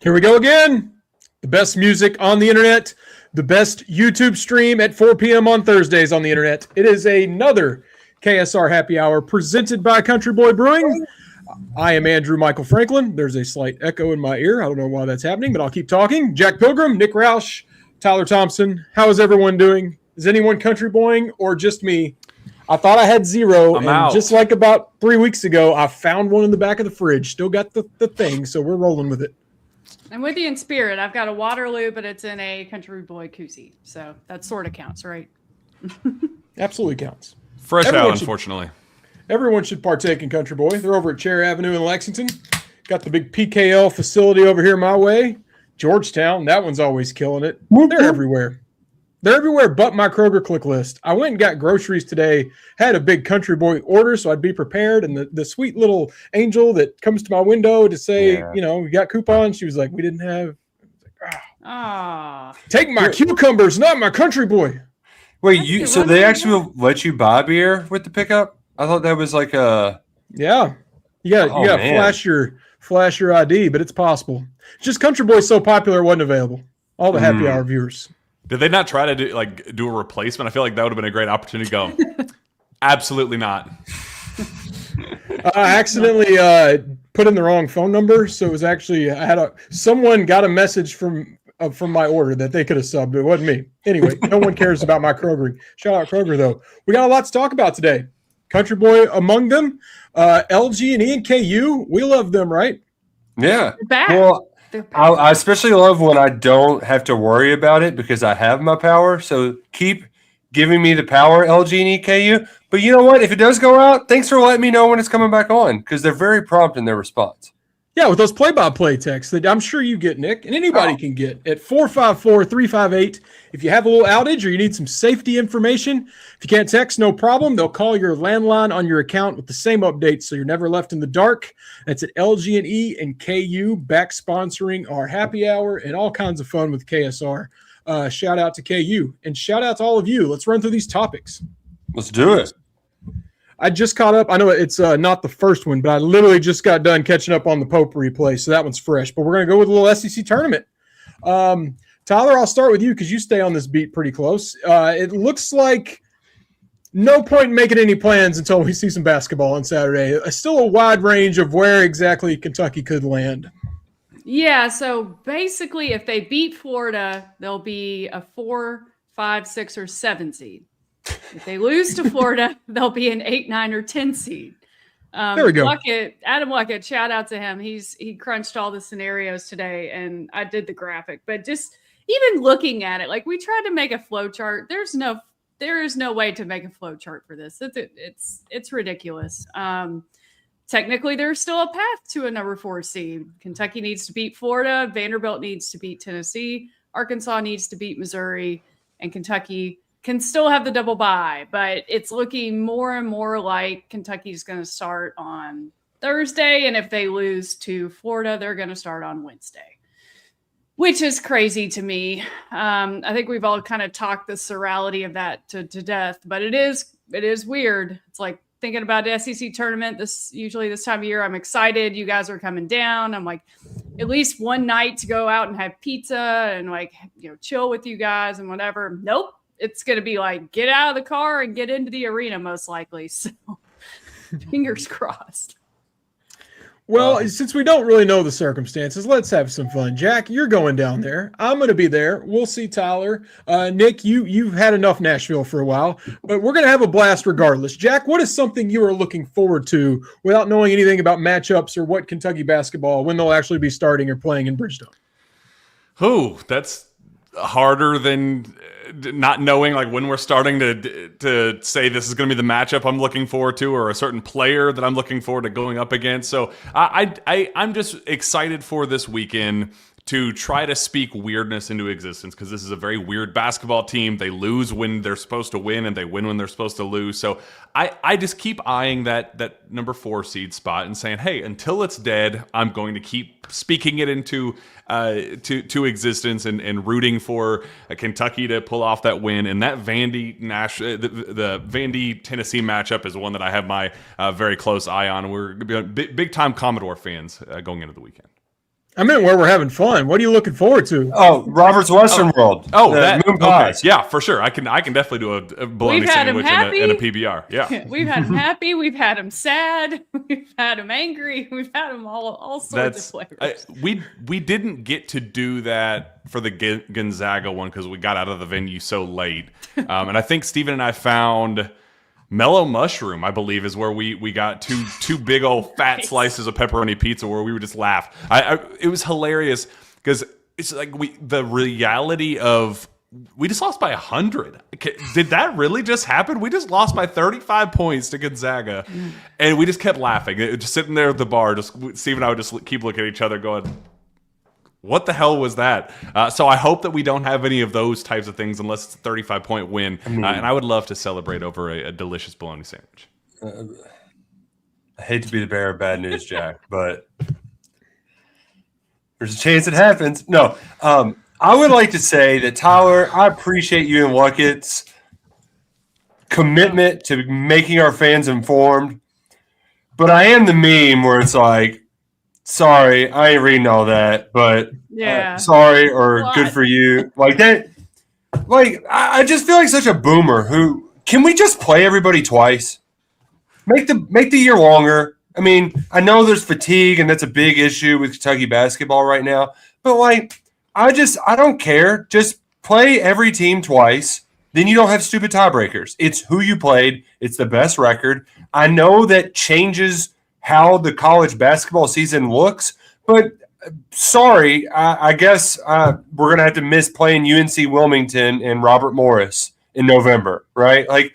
Here we go again. The best music on the internet, the best YouTube stream at 4 p.m. on Thursdays on the internet. It is another KSR Happy Hour presented by Country Boy Brewing. I am Andrew Michael Franklin. There's a slight echo in my ear. I don't know why that's happening, but I'll keep talking. Jack Pilgrim, Nick Roush, Tyler Thompson. How is everyone doing? Is anyone country boying or just me? I thought I had zero, I'm out. Just like about 3 weeks ago, I found one in the back of the fridge. Still got the thing, so we're rolling with it. I'm with you in spirit. I've got a Waterloo, but it's in a Country Boy koozie, so that sort of counts, right? Absolutely counts. Fresh out, unfortunately. Everyone should partake in Country Boy. They're over at Cherry Avenue in Lexington. Got the big PKL facility over here my way. Georgetown, that one's always killing it. They're everywhere. They're everywhere but my Kroger click list. I went and got groceries today, had a big Country Boy order, so I'd be prepared. And the sweet little angel that comes to my window to say, we got coupons, she was like, we didn't have. Take my cucumbers, not my Country Boy. Wait, so they actually will let you buy beer with the pickup? I thought that was like a... Yeah. You got to flash your ID, but it's possible. Just Country Boy's so popular it wasn't available. All the happy hour viewers. Did they not try to do a replacement? I feel like that would have been a great opportunity to go. Absolutely not. I accidentally put in the wrong phone number, so it was actually someone got a message from my order that they could have subbed. It wasn't me. Anyway, no one cares about my Kroger. Shout out Kroger though. We got a lot to talk about today. Country Boy among them, LG&E and KU. We love them, right? Yeah. They're back. Well, I especially love when I don't have to worry about it because I have my power. So keep giving me the power, LG&E, KU. But you know what? If it does go out, thanks for letting me know when it's coming back on because they're very prompt in their response. Yeah, with those play-by-play texts that I'm sure you get, Nick, and anybody can get at 454-358. If you have a little outage or you need some safety information, if you can't text, no problem. They'll call your landline on your account with the same updates, so you're never left in the dark. That's at LG&E and KU, back sponsoring our happy hour and all kinds of fun with KSR. Shout out to KU, and shout out to all of you. Let's run through these topics. Let's do it. I just caught up. I know it's not the first one, but I literally just got done catching up on the Pope replay, so that one's fresh. But we're going to go with a little SEC tournament. Tyler, I'll start with you because you stay on this beat pretty close. It looks like no point in making any plans until we see some basketball on Saturday. Still a wide range of where exactly Kentucky could land. Yeah, so basically if they beat Florida, they'll be a 4, 5, 6, or 7 seed. If they lose to Florida, they'll be an 8, 9, or 10 seed. There we go. Adam Luckett, shout out to him. He crunched all the scenarios today, and I did the graphic. But just even looking at it, like we tried to make a flow chart. There is no way to make a flow chart for this. It's ridiculous. Technically, there's still a path to a number 4 seed. Kentucky needs to beat Florida. Vanderbilt needs to beat Tennessee. Arkansas needs to beat Missouri, and Kentucky can still have the double bye, but it's looking more and more like Kentucky's going to start on Thursday, and if they lose to Florida, they're going to start on Wednesday, which is crazy to me. I think we've all kind of talked the surreality of that to death, but it is weird. It's like thinking about the SEC tournament. Usually this time of year, I'm excited. You guys are coming down. I'm like, at least one night to go out and have pizza and chill with you guys and whatever. Nope. It's going to be like, get out of the car and get into the arena, most likely. So, fingers crossed. Well, since we don't really know the circumstances, let's have some fun. Jack, you're going down there. I'm going to be there. We'll see Tyler. Nick, you've had enough Nashville for a while, but we're going to have a blast regardless. Jack, what is something you are looking forward to without knowing anything about matchups or what Kentucky basketball, when they'll actually be starting or playing in Bridgestone? Oh, that's harder than not knowing when we're starting to say this is going to be the matchup I'm looking forward to, or a certain player that I'm looking forward to going up against. So I'm just excited for this weekend to try to speak weirdness into existence, because this is a very weird basketball team. They lose when they're supposed to win, and they win when they're supposed to lose. So I just keep eyeing that number 4 seed spot and saying, hey, until it's dead, I'm going to keep speaking it into to existence and rooting for Kentucky to pull off that win. And that the Vandy Tennessee matchup is one that I have my very close eye on. We're big time Commodore fans going into the weekend. I meant where we're having fun. What are you looking forward to? Oh, Robert's Western World. Oh, The that moon okay. pies. Yeah, for sure. I can definitely do a bologna We've had 'em sandwich happy. and a PBR. Yeah. We've had him happy. We've had him sad. We've had him angry. We've had him all sorts of flavors. We didn't get to do that for the Gonzaga one because we got out of the venue so late. And I think Steven and I found Mellow Mushroom, I believe, is where we got two big old fat slices of pepperoni pizza where we would just laugh. It was hilarious because it's like the reality of we just lost by 100. Did that really just happen? We just lost by 35 points to Gonzaga, and we just kept laughing. Just sitting there at the bar, just Steve and I would just keep looking at each other, going, "What the hell was that?" So I hope that we don't have any of those types of things unless it's a 35-point win. And I would love to celebrate over a delicious bologna sandwich. I hate to be the bearer of bad news, Jack, but there's a chance it happens. No, I would like to say that, Tyler, I appreciate you and Luckett's commitment to making our fans informed, but I am the meme where it's like, sorry, I ain't reading all that, but sorry or good for you. Like that. Like, I just feel like such a boomer who can we just play everybody twice? Make the year longer. I mean, I know there's fatigue and that's a big issue with Kentucky basketball right now, but like, I don't care. Just play every team twice. Then you don't have stupid tiebreakers. It's who you played. It's the best record. I know that changes how the college basketball season looks, but sorry, I guess we're going to have to miss playing UNC Wilmington and Robert Morris in November, right? Like,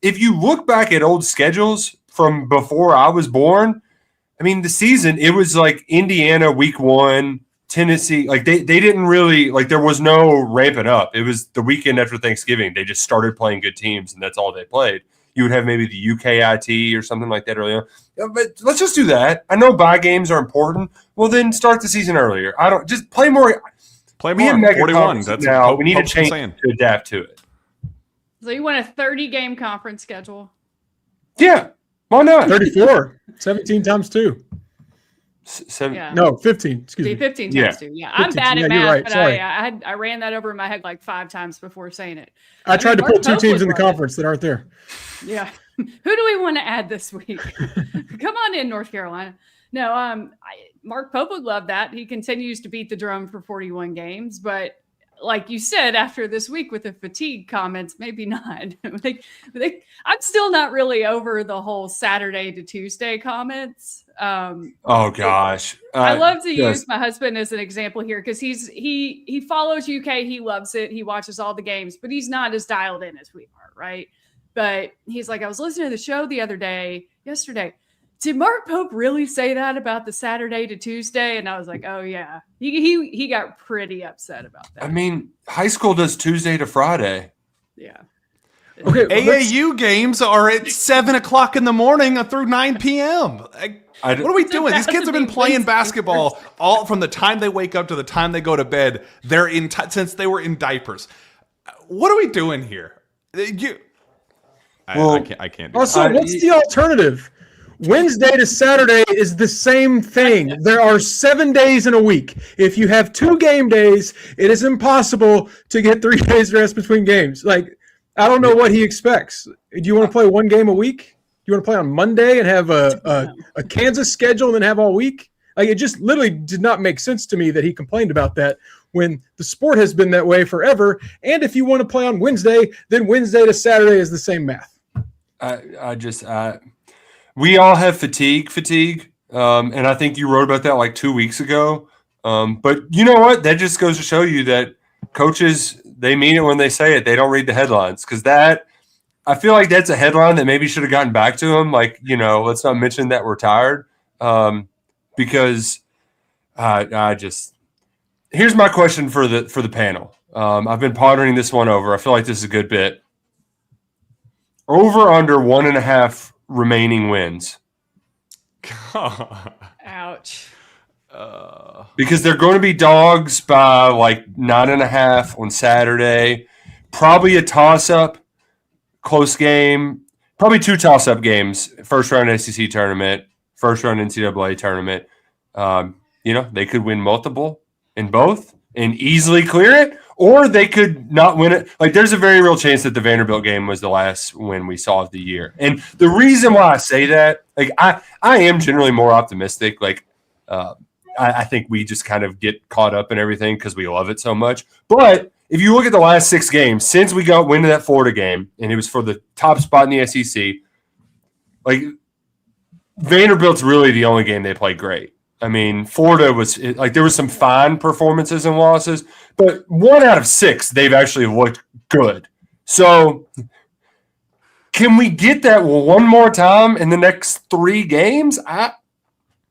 if you look back at old schedules from before I was born, I mean, the season, it was like Indiana week 1, Tennessee, like they didn't really, like there was no ramping up. It was the weekend after Thanksgiving. They just started playing good teams, and that's all they played. You would have maybe the UKIT or something like that earlier. But let's just do that. I know bye games are important. Well, then start the season earlier. I don't just play more. Play more. 41. That's now. what We need to Pope's change saying. to adapt to it. So you want a 30-game conference schedule? Yeah, why not? 34, 17 times 2. Yeah. No, 15. Excuse me. 15 Yeah. times 2. Yeah, I'm 15. bad Yeah, at you're math, right. but Sorry. I ran that over in my head like 5 times before saying it. I tried to Mark pull 2 Pope teams would in the love it. conference that aren't there. Yeah. Who do we want to add this week? Come on in, North Carolina. No, Mark Pope would love that. He continues to beat the drum for 41 games, but like you said, after this week with the fatigue comments, maybe not. I'm still not really over the whole Saturday to Tuesday comments. Oh gosh, I love to yes. use my husband as an example here because he follows UK, he loves it, he watches all the games, but he's not as dialed in as we are, right? But he's like, I was listening to the show yesterday. Did Mark Pope really say that about the Saturday to Tuesday? And I was like, oh yeah, he got pretty upset about that. I mean, high school does Tuesday to Friday. Yeah. Okay, AAU games are at 7 o'clock in the morning through 9 p.m. What are we doing? These kids have been playing basketball all from the time they wake up to the time they go to bed. They're since they were in diapers. What are we doing here? I can't do Also, that. what's the alternative? Wednesday to Saturday is the same thing. There are 7 days in a week. If you have 2 game days, it is impossible to get 3 days rest between games. Like, I don't know what he expects. Do you want to play 1 game a week? Do you want to play on Monday and have a Kansas schedule and then have all week? Like, it just literally did not make sense to me that he complained about that when the sport has been that way forever. And if you want to play on Wednesday, then Wednesday to Saturday is the same math. We all have fatigue. And I think you wrote about that like 2 weeks ago. But you know what? That just goes to show you that coaches, they mean it when they say it. They don't read the headlines because I feel like that's a headline that maybe should have gotten back to him. Like, let's not mention that we're tired. Because here's my question for the panel. I've been pondering this one over. I feel like this is a good bit. Over under 1.5 remaining wins. Ouch. Because they're going to be dogs by like 9.5 on Saturday. Probably a toss-up, close game. Probably 2 toss-up games. First round SEC tournament, first round NCAA tournament. they could win multiple in both and easily clear it, or they could not win it. Like, there's a very real chance that the Vanderbilt game was the last win we saw of the year. And the reason why I say that, like, I am generally more optimistic. Like, I think we just kind of get caught up in everything because we love it so much. But if you look at the last 6 games since we got win that Florida game, and it was for the top spot in the SEC, like, Vanderbilt's really the only game they played great. I mean, Florida was like, there was some fine performances and losses, but 1 out of 6 they've actually looked good. So can we get that one more time in the next 3 games?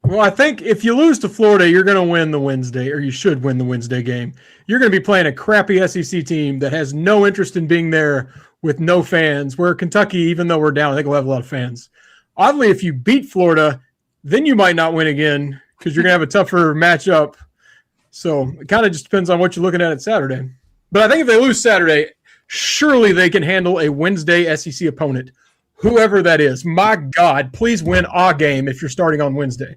Well, I think if you lose to Florida, you're going to win the Wednesday, or you should win the Wednesday game. You're going to be playing a crappy SEC team that has no interest in being there with no fans, where Kentucky, even though we're down, I think we'll have a lot of fans. Oddly, if you beat Florida, then you might not win again because you're going to have a tougher matchup. So it kind of just depends on what you're looking at Saturday. But I think if they lose Saturday, surely they can handle a Wednesday SEC opponent, whoever that is. My God, please win a game if you're starting on Wednesday.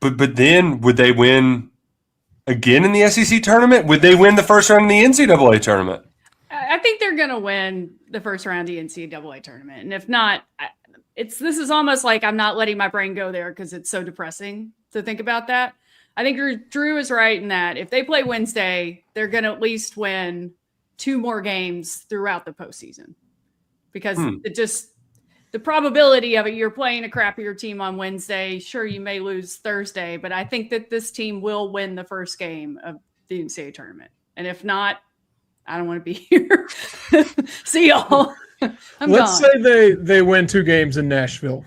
But then would they win again in the SEC tournament? Would they win the first round in the NCAA tournament? I think they're going to win the first round of the NCAA tournament. And if not, this is almost like I'm not letting my brain go there because it's so depressing to think about that. I think Drew is right in that if they play Wednesday, they're going to at least win 2 more games throughout the postseason, because the probability of it, you're playing a crappier team on Wednesday. Sure, you may lose Thursday, but I think that this team will win the first game of the NCAA tournament. And if not, I don't want to be here. See y'all. Let's say they win 2 games in Nashville.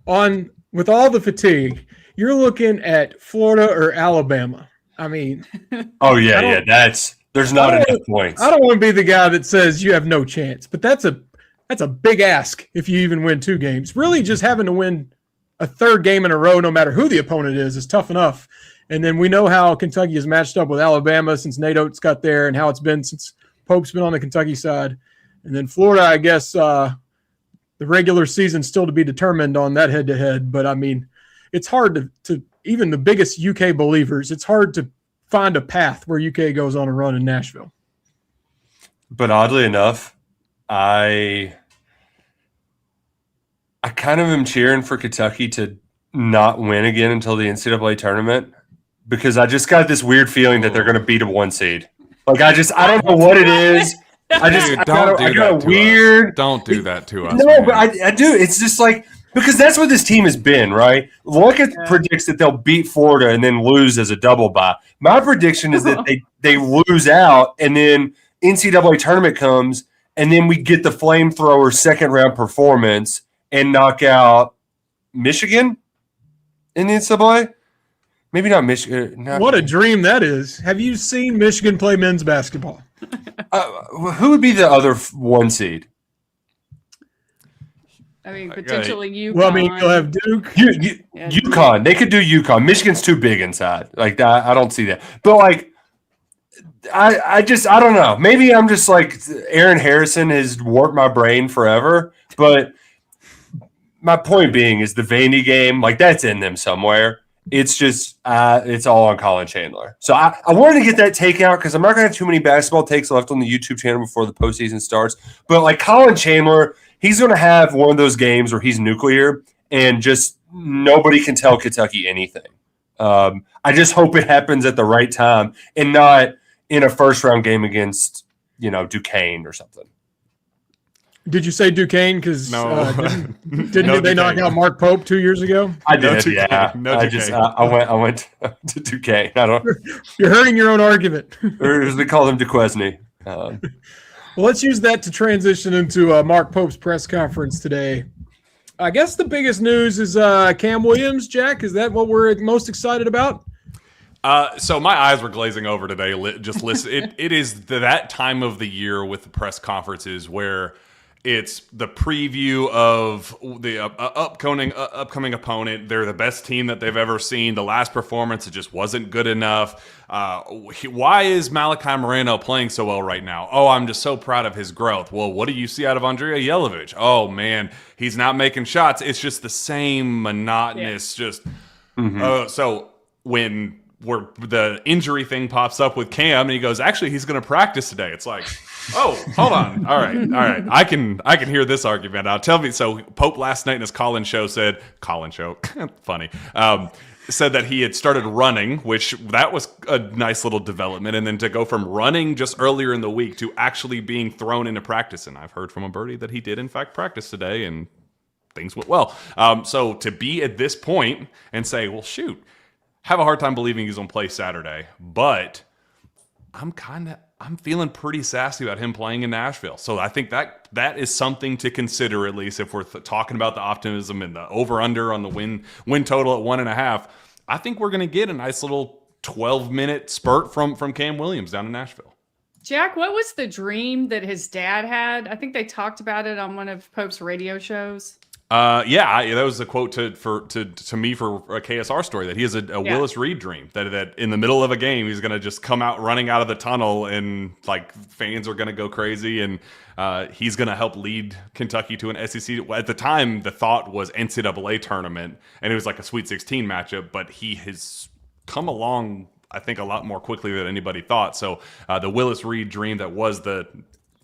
With all the fatigue, you're looking at Florida or Alabama. I mean, there's not enough points. I don't want to be the guy that says you have no chance, but that's a big ask if you even win 2 games. Really, just having to win a 3rd game in a row, no matter who the opponent is tough enough. And then we know how Kentucky has matched up with Alabama since Nate Oates got there, and how it's been since Pope's been on the Kentucky side. And then Florida, I guess the regular season still to be determined on that head-to-head. But, I mean, it's hard to even the biggest UK believers, it's hard to find a path where UK goes on a run in Nashville. But oddly enough, I kind of am cheering for Kentucky to not win again until the NCAA tournament, because I just got this weird feeling that they're going to beat a 1 seed. Like, I don't know what it is. Don't do that to us. No, man. but I do. It's just like, because that's what this team has been, right? Look predicts that they'll beat Florida and then lose as a double bye. My prediction is that they lose out, and then NCAA tournament comes, and then we get the flamethrower 2nd round performance and knock out Michigan in the NCAA. Maybe not Michigan. What a dream that is. Have you seen Michigan play men's basketball? Who would be the other 1 seed? I mean, potentially UConn. Well, I mean, you'll have Duke. UConn. They could do UConn. Michigan's too big inside. Like, I don't see that. But, like, I don't know. Maybe I'm just like, Aaron Harrison has warped my brain forever. But my point being is the Vandy game, like, that's in them somewhere. It's just it's all on Colin Chandler. So I wanted to get that take out because I'm not going to have too many basketball takes left on the YouTube channel before the postseason starts. But, like, Colin Chandler, he's going to have one of those games where he's nuclear and just nobody can tell Kentucky anything. I just hope it happens at the right time and not in a first-round game against, Duquesne or something. Did you say Duquesne? Because didn't they knock out Mark Pope 2 years ago? I did, Duquesne. yeah. No Duquesne. I went to Duquesne. I don't. You're hurting your own argument. Or as they call him, Duquesne. Well, let's use that to transition into Mark Pope's press conference today. I guess the biggest news is Cam Williams. Jack, is that what we're most excited about? So my eyes were glazing over today. Just listen. It is that time of the year with the press conferences where it's the preview of the upcoming opponent. They're the best team that they've ever seen. The last performance, it just wasn't good enough. Why is Malachi Moreno playing so well right now? Oh, I'm just so proud of his growth. Well, what do you see out of Andrea Yelovich? Oh, man, he's not making shots. It's just the same monotonous, So where the injury thing pops up with Cam, and he goes, actually, he's going to practice today. It's like, oh, hold on. All right. I can hear this argument now. Tell me. So Pope last night in his call-in show said, funny, said that he had started running, which that was a nice little development. And then to go from running just earlier in the week to actually being thrown into practice. And I've heard from a birdie that he did, in fact, practice today, and things went well. So to be at this point and say, well, shoot, have a hard time believing he's going to play Saturday, but I'm feeling pretty sassy about him playing in Nashville. So I think that is something to consider, at least if we're talking about the optimism and the over-under on the win total at 1.5. I think we're going to get a nice little 12-minute spurt from Cam Williams down in Nashville. Jack, what was the dream that his dad had? I think they talked about it on one of Pope's radio shows. That was a quote to me for a KSR story, that he has a Willis Reed dream that in the middle of a game he's going to just come out running out of the tunnel and like fans are going to go crazy, and he's going to help lead Kentucky to an SEC. At the time, the thought was NCAA tournament, and it was like a Sweet 16 matchup, but he has come along, I think, a lot more quickly than anybody thought. So the Willis Reed dream that was the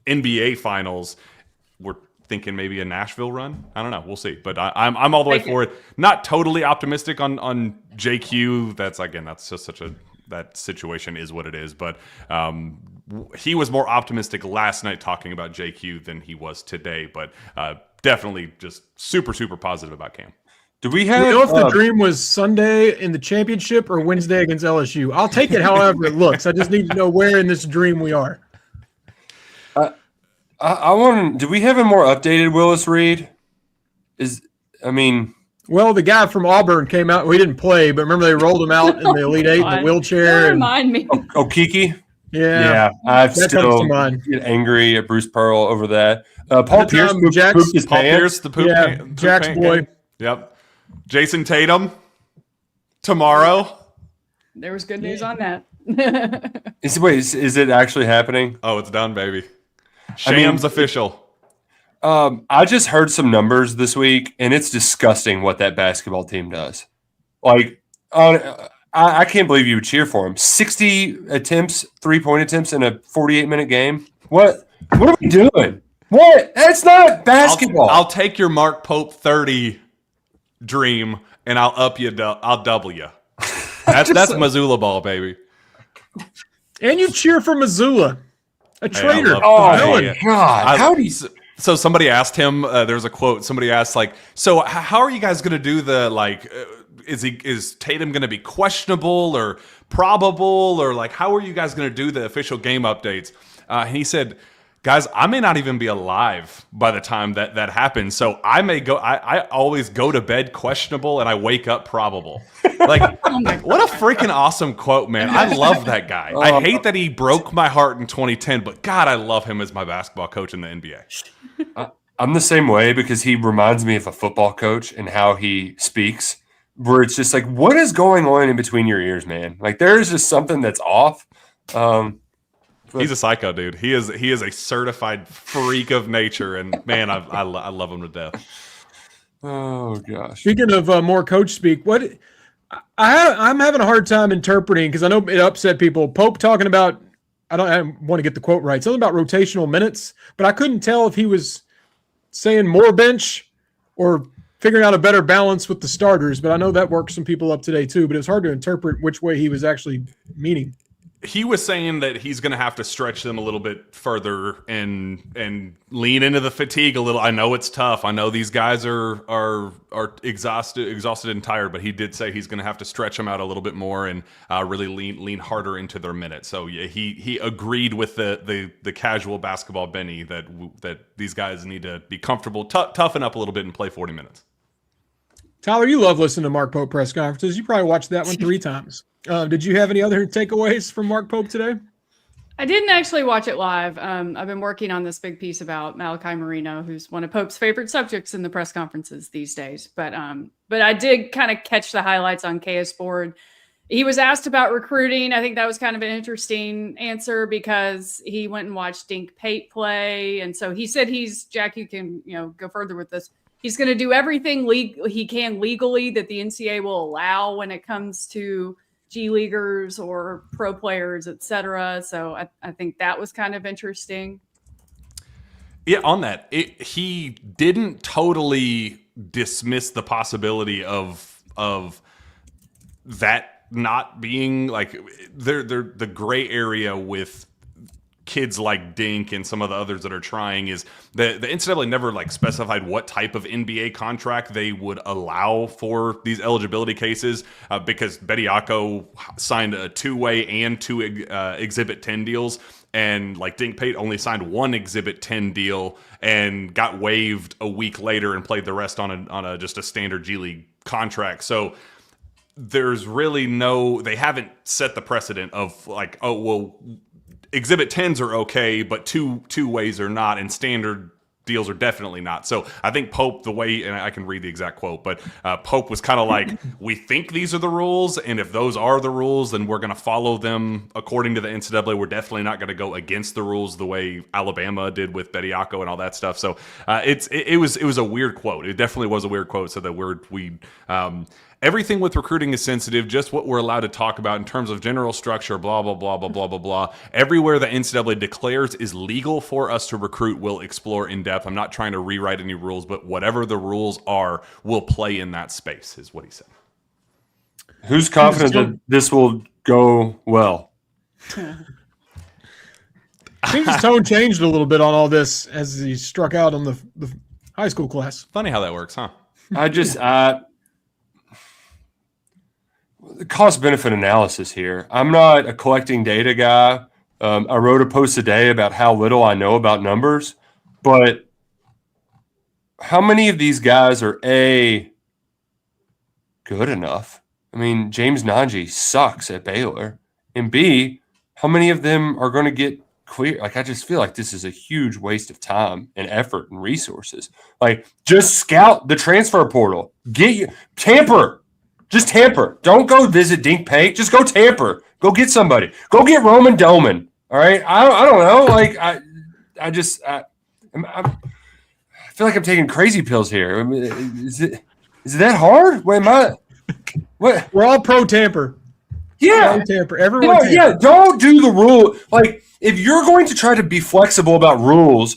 NBA Finals, we're thinking maybe a Nashville run. I don't know. We'll see. But I'm all the way for it. Not totally optimistic on JQ. That's just that situation is what it is. But he was more optimistic last night talking about JQ than he was today. But definitely just super, super positive about Cam. Do we know if the dream was Sunday in the championship or Wednesday against LSU? I'll take it however it looks. I just need to know where in this dream we are. I want. Do we have a more updated Willis Reed? Well, the guy from Auburn came out. We didn't play, but remember they rolled him out in the Elite Eight in the wheelchair. Don't remind me. Kiki. Yeah. I've still get angry at Bruce Pearl over that. Paul Pierce pooped his pants. The poop Jack's boy. Yep. Jason Tatum tomorrow. There was good news on that. Is it actually happening? Oh, it's done, baby. Shams official. I just heard some numbers this week, and it's disgusting what that basketball team does. Like, I can't believe you would cheer for him. 60 attempts, 3-point attempts in a 48-minute game. What are we doing? What? That's not basketball. I'll take your Mark Pope 30 dream, and I'll double you. That's Missoula ball, baby. And you cheer for Missoula. A traitor. My God. How do you... So somebody asked him, there's a quote, somebody asked, like, so how are you guys going to do the, like, is Tatum going to be questionable or probable, or, like, how are you guys going to do the official game updates? And he said, guys, I may not even be alive by the time that happens, so I may go, I always go to bed questionable and I wake up probable. Like, what a freaking awesome quote, man. I love that guy. I hate that he broke my heart in 2010, but God, I love him as my basketball coach in the NBA. I'm the same way, because he reminds me of a football coach and how he speaks, where it's just like, what is going on in between your ears, man? Like, there is just something that's off. He's a psycho, dude. He is a certified freak of nature, and man, I love him to death. Oh gosh. Speaking of more coach speak, I'm having a hard time interpreting, because I know it upset people. Pope talking about, I want to get the quote right, something about rotational minutes, but I couldn't tell if he was saying more bench or figuring out a better balance with the starters. But I know that worked some people up today too. But it was hard to interpret which way he was actually meaning. He was saying that he's going to have to stretch them a little bit further and lean into the fatigue a little. I know it's tough. I know these guys are exhausted and tired, but he did say he's going to have to stretch them out a little bit more and really lean harder into their minutes. So yeah, he agreed with the casual basketball Benny that these guys need to be comfortable, toughen up a little bit, and play 40 minutes. Tyler, you love listening to Mark Pope press conferences. You probably watched that one 3 times. Did you have any other takeaways from Mark Pope today? I didn't actually watch it live. I've been working on this big piece about Malachi Marino, who's one of Pope's favorite subjects in the press conferences these days. But I did kind of catch the highlights on KSBoard. He was asked about recruiting. I think that was kind of an interesting answer, because he went and watched Dink Pate play. And so he said Jack, you can go further with this. He's going to do everything he can legally that the NCAA will allow when it comes to G Leaguers or pro players, etc. So I think that was kind of interesting. Yeah, on that, he didn't totally dismiss the possibility of that not being like they're the gray area with kids like Dink and some of the others that are trying is the NCAA never like specified what type of NBA contract they would allow for these eligibility cases because Bediako signed a 2-way and 2 Exhibit 10 deals. And like Dink Pate only signed 1 Exhibit 10 deal and got waived a week later and played the rest on a just a standard G League contract. So there's really they haven't set the precedent of like, oh, well, Exhibit 10s are okay, but two ways are not, and standard deals are definitely not. So I think Pope, and I can read the exact quote, but Pope was kind of like, we think these are the rules, and if those are the rules, then we're going to follow them according to the NCAA. We're definitely not going to go against the rules the way Alabama did with Bediako and all that stuff. So it was a weird quote. It definitely was a weird quote. So that everything with recruiting is sensitive, just what we're allowed to talk about in terms of general structure, blah, blah, blah, blah, blah, blah, blah. Everywhere the NCAA declares is legal for us to recruit, we'll explore in depth. I'm not trying to rewrite any rules, but whatever the rules are, we'll play in that space, is what he said. Who's confident that this will go well? I think his tone changed a little bit on all this as he struck out on the high school class. Funny how that works, huh? The cost-benefit analysis here. I'm not a collecting data guy. I wrote a post today about how little I know about numbers, but how many of these guys are A, good enough? I mean, James Nanji sucks at Baylor. And B, how many of them are going to get clear? Like, I just feel like this is a huge waste of time and effort and resources. Like, just scout the transfer portal. Tamper. Just tamper. Don't go visit Dink Pate. Just go tamper. Go get somebody. Go get Roman Doman. All right. I don't know. Like I feel like I'm taking crazy pills here. I mean, is it that hard? Wait, what? We're all pro tamper. Yeah. Pro tamper. Everyone. Tamper. Yeah. Don't do the rule. Like if you're going to try to be flexible about rules,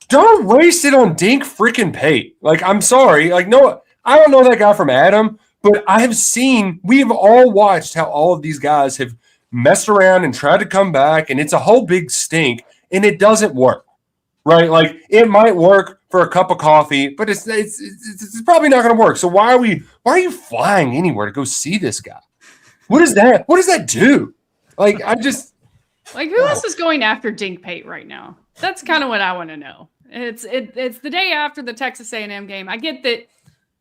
don't waste it on Dink freaking Pate. Like I'm sorry. Like no, I don't know that guy from Adam. But we have all watched how all of these guys have messed around and tried to come back, and it's a whole big stink, and it doesn't work, right? Like, it might work for a cup of coffee, but it's probably not going to work. So why are you flying anywhere to go see this guy? What is that? What does that do? Like, who else is going after Dink Pate right now? That's kind of what I want to know. It's the day after the Texas A&M game. I get that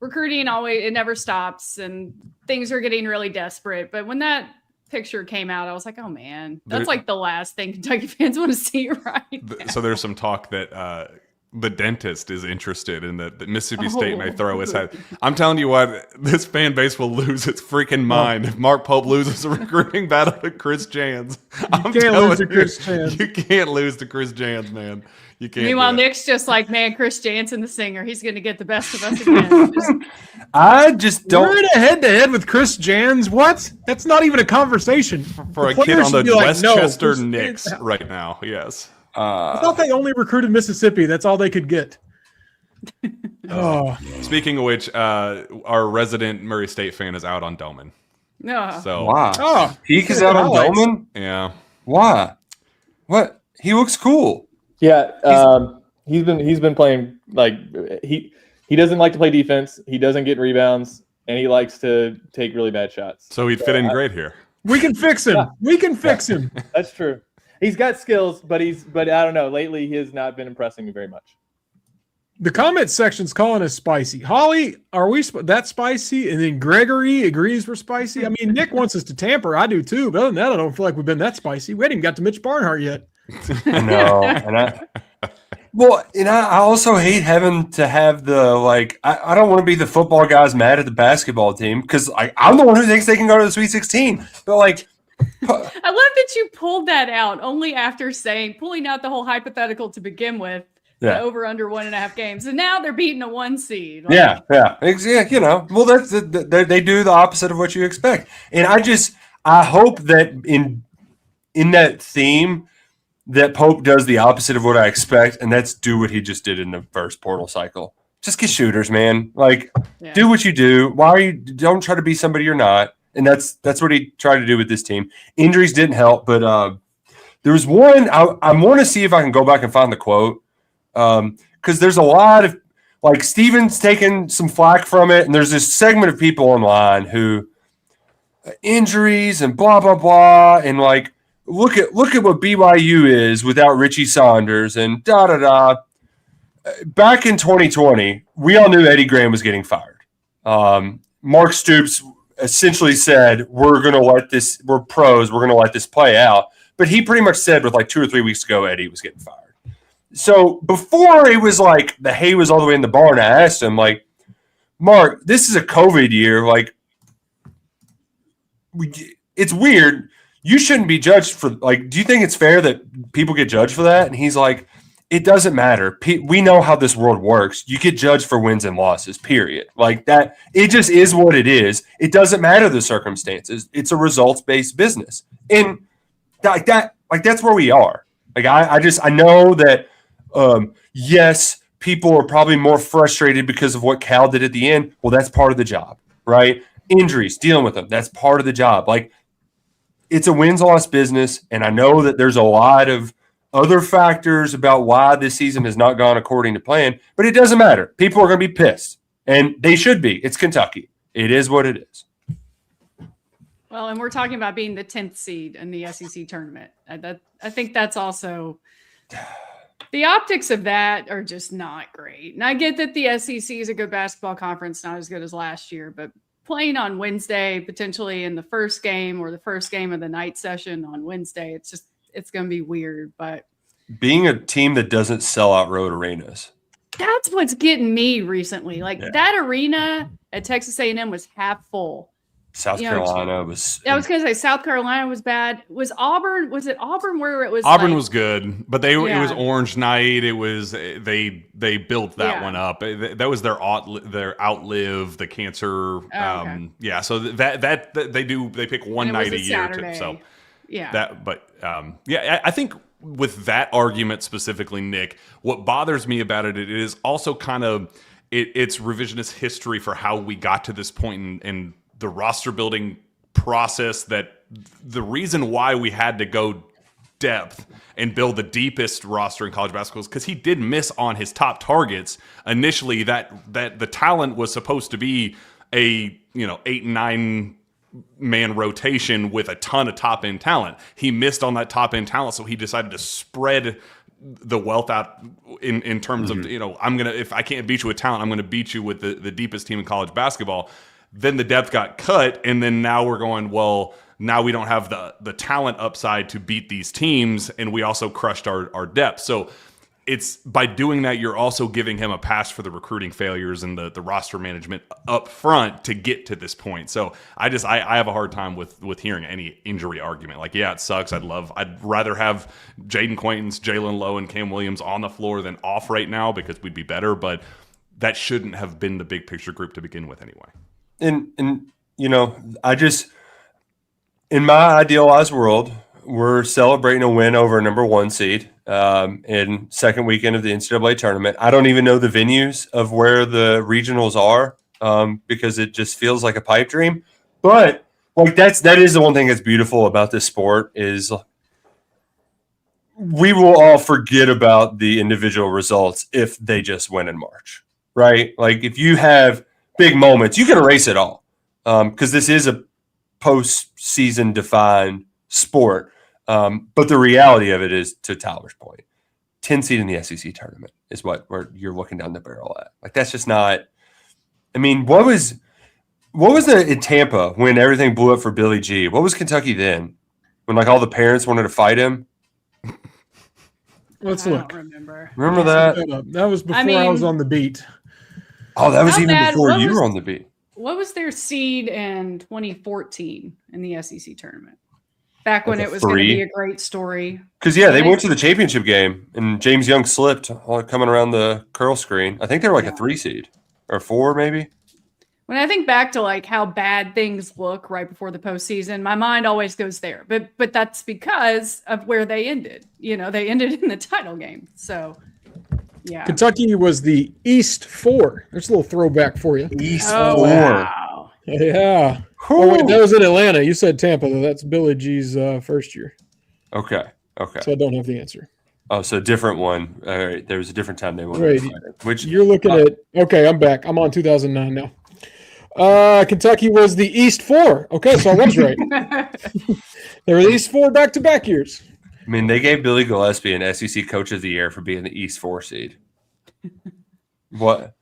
recruiting it never stops and things are getting really desperate. But when that picture came out, I was like, oh man, that's like the last thing Kentucky fans want to see right now. So there's some talk that the dentist is interested in that Mississippi State may throw his head. I'm telling you what, this fan base will lose its freaking mind if Mark Pope loses a recruiting battle to Chris Jans. You can't lose to Chris Jans. You can't lose to Chris Jans, man. You can't. Meanwhile, Nick's just like, man, Chris Jansen, the singer, he's going to get the best of us again. I just don't. We're in a head-to-head with Chris Jans. What? That's not even a conversation. For a kid on the Westchester Knicks right now, yes. I thought they only recruited Mississippi. That's all they could get. Speaking of which, our resident Murray State fan is out on Doman. No. So wow. Peak is out on Doman? Yeah. Why? What? He looks cool. Yeah, he's been playing like he doesn't like to play defense. He doesn't get rebounds, and he likes to take really bad shots. So he'd fit in great here. We can fix him. Yeah. We can fix him. That's true. He's got skills, but I don't know. Lately, he has not been impressing me very much. The comment section's calling us spicy. Holly, are we that spicy? And then Gregory agrees we're spicy. I mean, Nick wants us to tamper. I do too. But other than that, I don't feel like we've been that spicy. We hadn't even got to Mitch Barnhart yet. No, and I also hate having to have the I don't want to be the football guys mad at the basketball team because I'm the one who thinks they can go to the Sweet 16. But I love that you pulled that out only after pulling out the whole hypothetical to begin with. Yeah. Over under 1.5 games, and now they're beating a 1 seed. Yeah. Well, that's they do the opposite of what you expect, and I hope that in that theme that Pope does the opposite of what I expect, and that's do what he just did in the first portal cycle. Just get shooters, man. Like, do what you do. Don't try to be somebody you're not. And that's what he tried to do with this team. Injuries didn't help, but there was one. I want to see if I can go back and find the quote, because there's a lot of like Steven's taking some flack from it, and there's this segment of people online who injuries and blah blah blah, and like look at what BYU is without Richie Saunders and da da da. Back in 2020, we all knew Eddie Graham was getting fired. Mark Stoops essentially said, we're pros, we're going to let this play out. But he pretty much said with like 2 or 3 weeks ago, Eddie was getting fired. So before it was like the hay was all the way in the barn, I asked him, like, Mark, this is a COVID year. Like, it's weird. You shouldn't be judged for, like, do you think it's fair that people get judged for that? And he's like, it doesn't matter. We know how this world works. You get judged for wins and losses, period. Like that, it just is what it is. It doesn't matter the circumstances. It's a results-based business. And that's where we are. Like I know that, yes, people are probably more frustrated because of what Cal did at the end. Well, that's part of the job, right? Injuries, dealing with them, that's part of the job. Like, it's a wins-loss business, and I know that there's a lot of other factors about why this season has not gone according to plan, but it doesn't matter. People are going to be pissed, and they should be. It's Kentucky. It is what it is. Well, and we're talking about being the 10th seed in the SEC tournament. I think that's also the optics of that are just not great. And I get that the SEC is a good basketball conference, not as good as last year, but playing on Wednesday, potentially in the first game or the first game of the night session on Wednesday, it's going to be weird. But being a team that doesn't sell out road arenas, that's what's getting me recently. Like that arena at Texas A&M was half full. South Carolina was. I was going to say South Carolina was bad. Was it Auburn where it was? Auburn was good, but it was Orange Night. It was they built that one up. That was their outlive the cancer. Okay. Yeah, so that they pick one night a year. I think with that argument specifically, Nick, what bothers me about it is also kind of it's revisionist history for how we got to this point in the roster building process, that the reason why we had to go depth and build the deepest roster in college basketball is because he did miss on his top targets initially. That the talent was supposed to be a 8 and 9 man rotation with a ton of top end talent. He missed on that top end talent, so he decided to spread the wealth out in terms of if I can't beat you with talent, I'm gonna beat you with the deepest team in college basketball. Then the depth got cut, and then now we're going, well, now we don't have the talent upside to beat these teams, and we also crushed our depth. So it's by doing that, you're also giving him a pass for the recruiting failures and the roster management up front to get to this point. So I have a hard time with hearing any injury argument. Like, yeah, it sucks. I'd rather have Jaden Quaintance, Jalen Lowe, and Cam Williams on the floor than off right now because we'd be better, but that shouldn't have been the big picture group to begin with anyway. And I just, in my idealized world, we're celebrating a win over a number 1 seed in second weekend of the NCAA tournament. I don't even know the venues of where the regionals are because it just feels like a pipe dream. But like that is the one thing that's beautiful about this sport is we will all forget about the individual results if they just win in March, right? Like if you have big moments, you can erase it all because this is a postseason defined sport. But the reality of it is, to Tyler's point, 10 seed in the SEC tournament is where you're looking down the barrel at. Like that's just not. I mean, what was in Tampa when everything blew up for Billy G? What was Kentucky then when like all the parents wanted to fight him? Let's look. I don't remember. Remember that? That was before I was on the beat. Oh, that was even before you were on the beat. What was their seed in 2014 in the SEC tournament? Back when it was going to be a great story. Because, they went to the championship game, and James Young slipped coming around the curl screen. I think they were like a 3 seed or 4 maybe. When I think back to like how bad things look right before the postseason, my mind always goes there. But that's because of where they ended. They ended in the title game. So, yeah. Kentucky was the East 4. There's a little throwback for you. East Oh, 4. wow. Yeah. Oh, wait, that was in Atlanta. You said Tampa, though. That's Billy G's first year. Okay. So I don't have the answer. Oh, so a different one. All right. There was a different time they wanted Right. to fight it. Which You're looking at – okay, I'm back. I'm on 2009 now. Kentucky was the East 4. Okay, so I was right. They were the East 4 back-to-back years. I mean, they gave Billy Gillespie an SEC Coach of the Year for being the East 4 seed. What?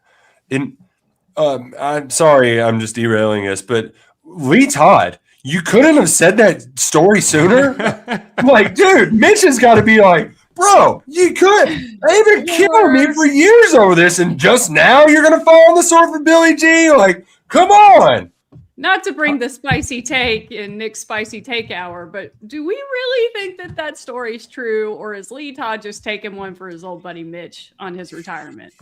I'm sorry, I'm just derailing us, but Lee Todd, you couldn't have said that story sooner? Like, dude, Mitch has got to be like, bro, you could. They've been killing me for years over this, and just now you're going to fall on the sword for Billy G? Like, come on. Not to bring the spicy take in Nick's spicy take hour, but do we really think that story's true, or is Lee Todd just taking one for his old buddy Mitch on his retirement?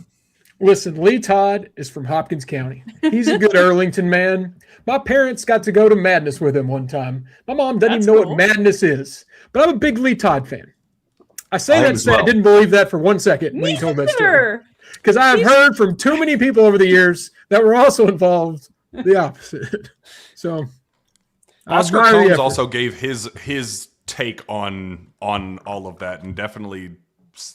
Listen, Lee Todd is from Hopkins County. He's a good Arlington man. My parents got to go to Madness with him one time. My mom doesn't even know what Madness is, but I'm a big Lee Todd fan. I say that to say I didn't believe that for 1 second when he told that story. Because I have heard from too many people over the years that were also involved the opposite. So Oscar Combs also gave his take on all of that, and definitely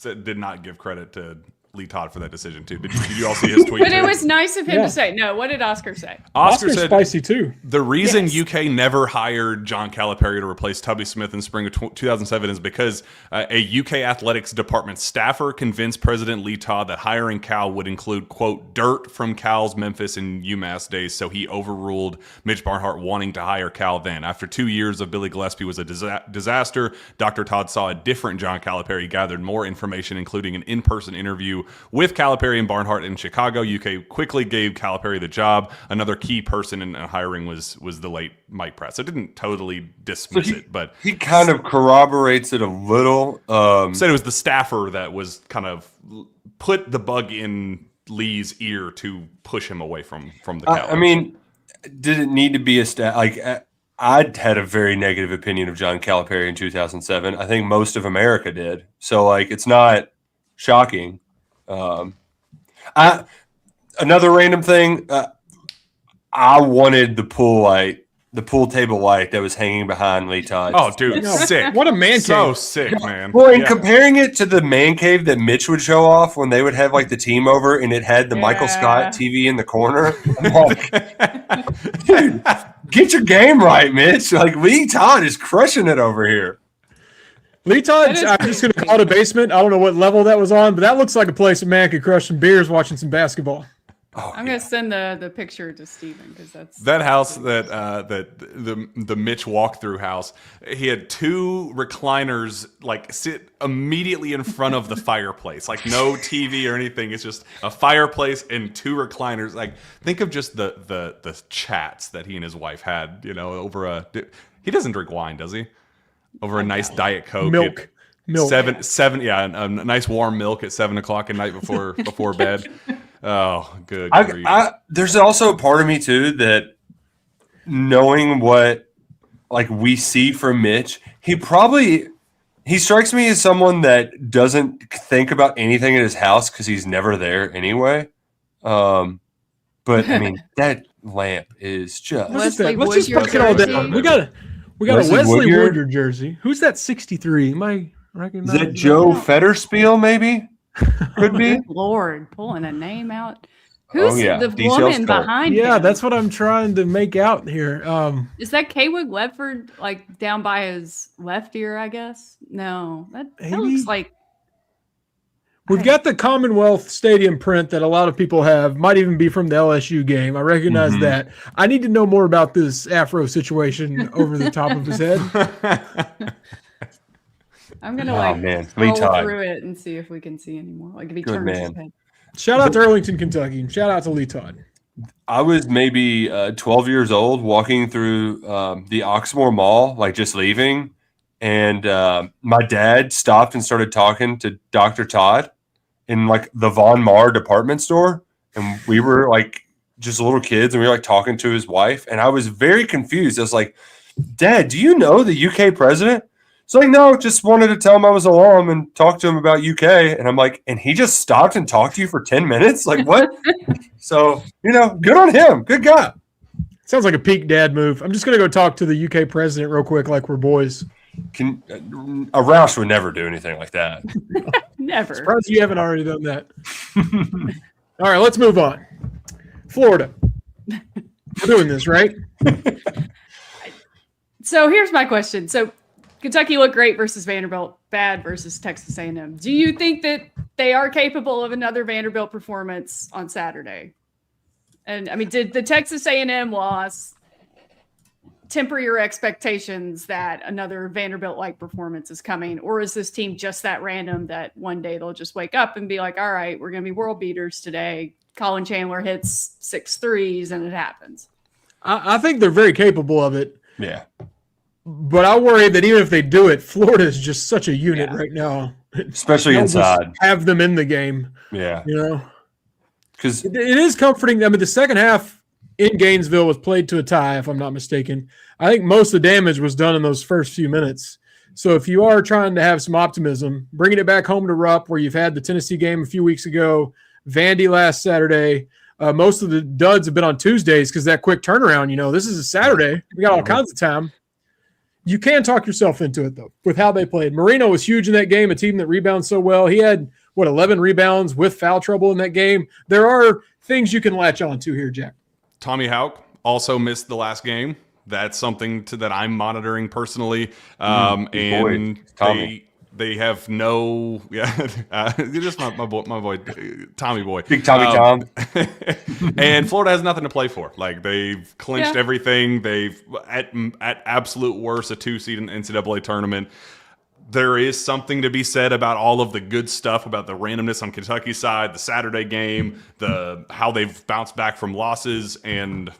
did not give credit to Lee Todd for that decision too. Did you all see his tweet? But it was nice of him to say. No, what did Oscar say? Oscar said spicy too. The reason UK never hired John Calipari to replace Tubby Smith in spring of 2007 is because a UK athletics department staffer convinced President Lee Todd that hiring Cal would include, quote, dirt from Cal's Memphis and UMass days, so he overruled Mitch Barnhart wanting to hire Cal then. After 2 years of Billy Gillespie was a disaster, Dr. Todd saw a different John Calipari, gathered more information, including an in-person interview with Calipari and Barnhart in Chicago. UK quickly gave Calipari the job. Another key person in hiring was the late Mike Pratt. So it didn't totally dismiss it, but he kind of corroborates it a little. Said it was the staffer that was kind of put the bug in Lee's ear to push him away from the Cal. I mean, did it need to be a staff? Like, I had a very negative opinion of John Calipari in 2007. I think most of America did. So, like, it's not shocking. Another random thing. I wanted the pool table light that was hanging behind Lee Todd. Oh, dude, sick! What a man cave! So sick, man. Well, and comparing it to the man cave that Mitch would show off when they would have like the team over, and it had the Michael Scott TV in the corner. I'm like, dude, get your game right, Mitch. Like Lee Todd is crushing it over here. Lee Todd, I'm just going to call it a basement. I don't know what level that was on, but that looks like a place a man could crush some beers watching some basketball. Oh, I'm going to send the picture to Steven because that's that house that the Mitch walkthrough house. He had two recliners like sit immediately in front of the fireplace, like no TV or anything. It's just a fireplace and two recliners. Like think of just the chats that he and his wife had. Over a. He doesn't drink wine, does he? Over a nice Diet Coke. Milk. Seven. Yeah, a nice warm milk at 7 o'clock at night before bed. Oh, good. There's also a part of me too that knowing what like we see from Mitch, he strikes me as someone that doesn't think about anything in his house because he's never there anyway. But I mean that lamp is just. Let's just break it all down. We got a Wesley Woodyard jersey. Who's that 63? Am I recognizing? Is that Joe Fetterspiel, maybe? Could be. Lord, pulling a name out. Who's the Details woman behind him? Yeah, that's what I'm trying to make out here. Is that Kaywood Ledford, like down by his left ear, I guess? No, that looks like. We've got the Commonwealth Stadium print that a lot of people have. Might even be from the LSU game. I recognize that. I need to know more about this Afro situation over the top of his head. I'm gonna scroll through it and see if we can see any more. Like if he turns his head. Shout out to Arlington, Kentucky. Shout out to Lee Todd. I was maybe 12 years old walking through the Oxmoor Mall, like just leaving. And my dad stopped and started talking to Dr. Todd in like the Von Maur department store. And we were like just little kids, and we were like talking to his wife, and I was very confused. I was like, Dad, do you know the UK president? It's like, no, just wanted to tell him I was alum and talk to him about UK. And I'm like, and he just stopped and talked to you for 10 minutes? Like, what? So, good on him. Good guy. Sounds like a peak dad move. I'm just going to go talk to the UK president real quick like we're boys. A Roush would never do anything like that. Never. Surprised you haven't already done that. All right, let's move on. Florida. We're doing this, right? So here's my question. So Kentucky looked great versus Vanderbilt, bad versus Texas A&M. Do you think that they are capable of another Vanderbilt performance on Saturday? And I mean, did the Texas A&M loss temper your expectations that another Vanderbilt-like performance is coming? Or is this team just that random that one day they'll just wake up and be like, all right, we're going to be world beaters today. Colin Chandler hits 6 threes and it happens. I think they're very capable of it. Yeah. But I worry that even if they do it, Florida is just such a unit right now. Especially They'll inside. just have them in the game. Yeah. Because it is comforting. I mean, the second half in Gainesville was played to a tie, if I'm not mistaken. I think most of the damage was done in those first few minutes. So if you are trying to have some optimism, bringing it back home to Rupp, where you've had the Tennessee game a few weeks ago, Vandy last Saturday, most of the duds have been on Tuesdays because that quick turnaround, this is a Saturday. We got all kinds of time. You can talk yourself into it, though, with how they played. Marino was huge in that game, a team that rebounds so well. He had, 11 rebounds with foul trouble in that game. There are things you can latch on to here, Jack. Tommy Houck also missed the last game. That's something that I'm monitoring personally. And Tommy. They have no, just my boy, Tommy boy. Big Tommy Tom. And Florida has nothing to play for. Like, they've clinched everything. They've, at absolute worst, a 2 seed in the NCAA tournament. There is something to be said about all of the good stuff, about the randomness on Kentucky's side, the Saturday game, how they've bounced back from losses, and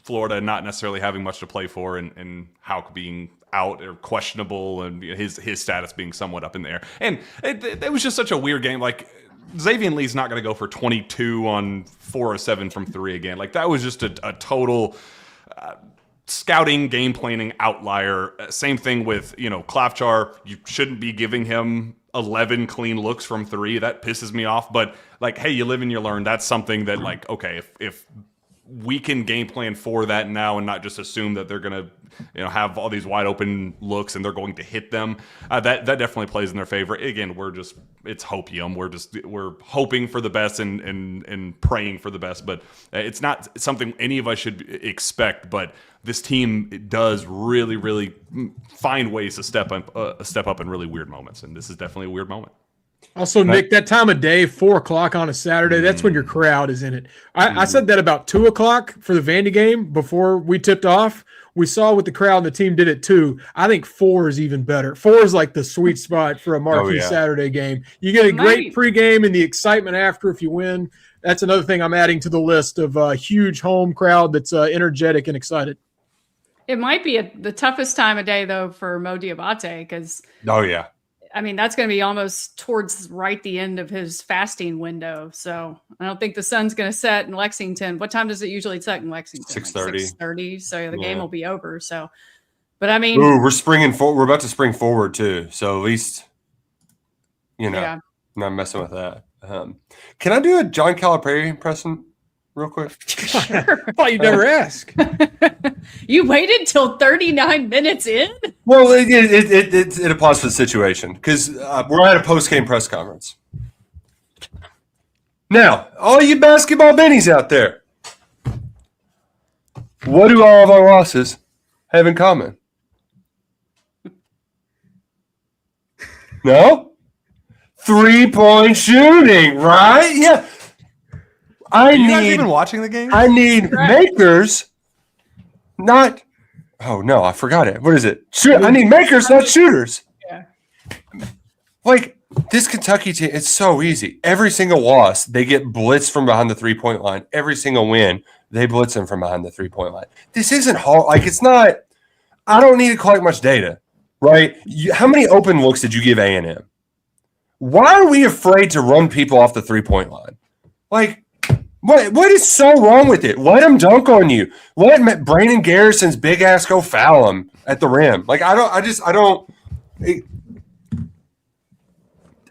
Florida not necessarily having much to play for, and Houck being out or questionable, and his status being somewhat up in the air. And it was just such a weird game. Like, Xavier Lee's not going to go for 22 on 4 or 7 from 3 again. Like, that was just a total scouting, game planning outlier. Same thing with, Klafchar. You shouldn't be giving him 11 clean looks from 3. That pisses me off. But, like, hey, you live and you learn. That's something that, like, okay, if we can game plan for that now and not just assume that they're going to, have all these wide open looks and they're going to hit them. That definitely plays in their favor. Again, it's hopium. We're hoping for the best and praying for the best, but it's not something any of us should expect. But this team does really, really find ways to step up in really weird moments. And this is definitely a weird moment. Also, Nick, that time of day, 4 o'clock on a Saturday, that's when your crowd is in it. I said that about 2 o'clock for the Vandy game before we tipped off. We saw what the crowd and the team did at 2. I think 4 is even better. 4 is like the sweet spot for a marquee Saturday game. You get a great pregame and the excitement after if you win. That's another thing I'm adding to the list of a huge home crowd that's energetic and excited. It might be the toughest time of day, though, for Mo Diabate because I mean, that's going to be almost towards the end of his fasting window. So I don't think the sun's going to set in Lexington. What time does it usually set in Lexington? 6:30. 6:30. So the game will be over. So, but I mean, we're springing forward. We're about to spring forward too. So at least, not messing with that. Can I do a John Calipari impression real quick? Sure. I thought you'd never ask. You waited till 39 minutes in? Well, it applies to the situation because we're at a post-game press conference. Now, all you basketball bennies out there, what do all of our losses have in common? No? 3-point shooting, right? Yeah. Are you guys even watching the game? I need makers, not. Oh no, I forgot it. What is it? I need makers, not shooters. Yeah. Like this Kentucky team, it's so easy. Every single loss, they get blitzed from behind the 3-point line. Every single win, they blitz them from behind the 3-point line. This isn't hard. Like it's not. I don't need to collect much data, right? How many open looks did you give A&M? Why are we afraid to run people off the 3-point line? Like. What is so wrong with it? Let him dunk on you. Let Brandon Garrison's big ass go foul him at the rim. Like I don't.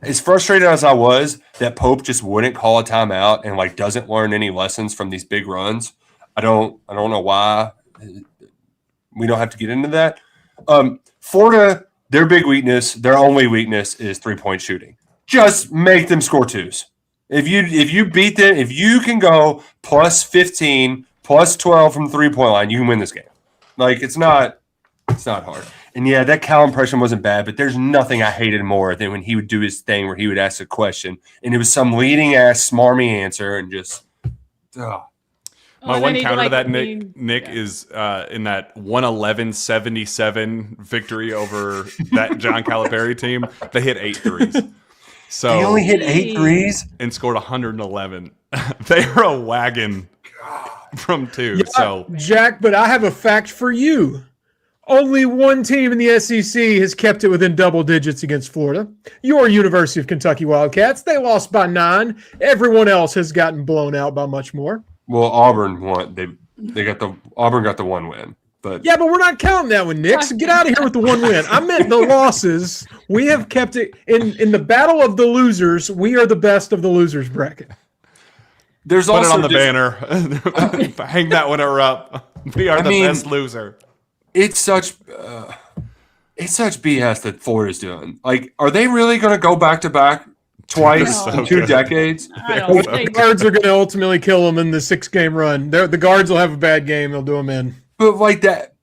As frustrated as I was that Pope just wouldn't call a timeout and like doesn't learn any lessons from these big runs. I don't know why. We don't have to get into that. Florida, their big weakness, their only weakness is 3-point shooting. Just make them score twos. If you beat them, if you can go plus 15, plus 12 from 3-point line, you can win this game. Like it's not hard. And yeah, that Cal impression wasn't bad, but there's nothing I hated more than when he would do his thing where he would ask a question and it was some leading ass smarmy answer and just My one counter to that, Nick, is in that 111-77 victory over that John Calipari team, they hit 8 threes. So he only hit 8 threes and scored 111. They are a wagon from 2. Yeah, so Jack, but I have a fact for you. Only one team in the SEC has kept it within double digits against Florida. Your University of Kentucky Wildcats. They lost by 9. Everyone else has gotten blown out by much more. Well, Auburn won. Auburn got the 1 win. But yeah, but we're not counting that one, Nick. So get out of here with the 1 win. I meant the losses. We have kept it in the battle of the losers. We are the best of the losers bracket. There's Put also it on the banner. Hang that one up. We are the best loser. It's such BS that Florida's doing. Like, are they really going to go back to back twice in 2 decades? I don't think The guards are going to ultimately kill them in the 6-game run. The guards will have a bad game. They'll do them in. But like that,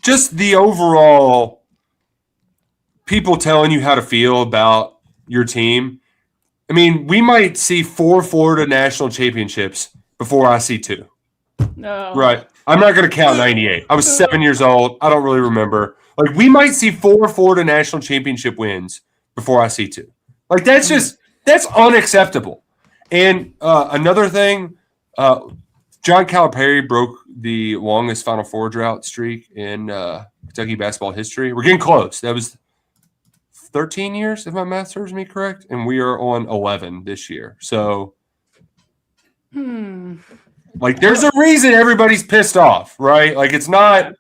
just the overall people telling you how to feel about your team. I mean, we might see 4 Florida national championships before I see 2. No. Right. I'm not going to count 98. I was 7 years old. I don't really remember. Like, we might see 4 Florida national championship wins before I see 2. Like, that's unacceptable. And another thing, John Calipari broke the longest Final Four drought streak in Kentucky basketball history. We're getting close. That was 13 years, if my math serves me correct, and we are on 11 this year. So, like, there's a reason everybody's pissed off, right? Like, it's not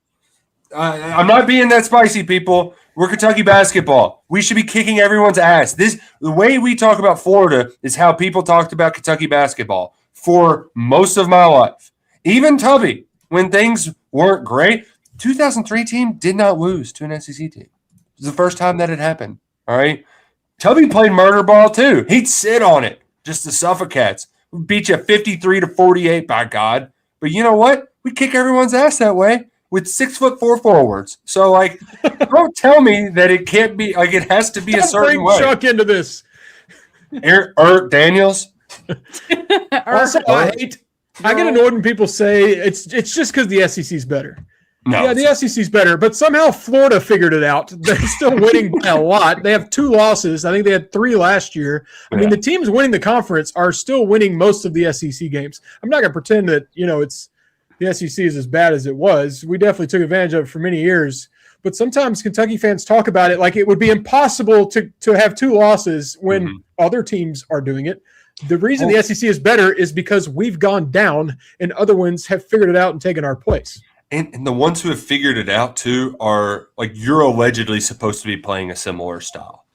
I'm not being that spicy, people. We're Kentucky basketball. We should be kicking everyone's ass. The way we talk about Florida is how people talked about Kentucky basketball for most of my life. Even Tubby, when things weren't great, 2003 team did not lose to an SEC team. It was the first time that had happened. All right. Tubby played murder ball too. He'd sit on it just to suffocate. We beat you 53-48, by God. But you know what? We kick everyone's ass that way with 6'4" forwards. So, like, don't tell me that it can't be, like, it has to be a certain way. Chuck into this. Eric Daniels. Also, I get annoyed when people say it's just because the SEC's better. No, yeah, the SEC's better, but somehow Florida figured it out. They're still winning by a lot. They have 2 losses. I think they had 3 last year. I mean, the teams winning the conference are still winning most of the SEC games. I'm not going to pretend that, it's the SEC is as bad as it was. We definitely took advantage of it for many years. But sometimes Kentucky fans talk about it like it would be impossible to have 2 losses when other teams are doing it. The reason the SEC is better is because we've gone down and other ones have figured it out and taken our place. And the ones who have figured it out, too, are, like, you're allegedly supposed to be playing a similar style.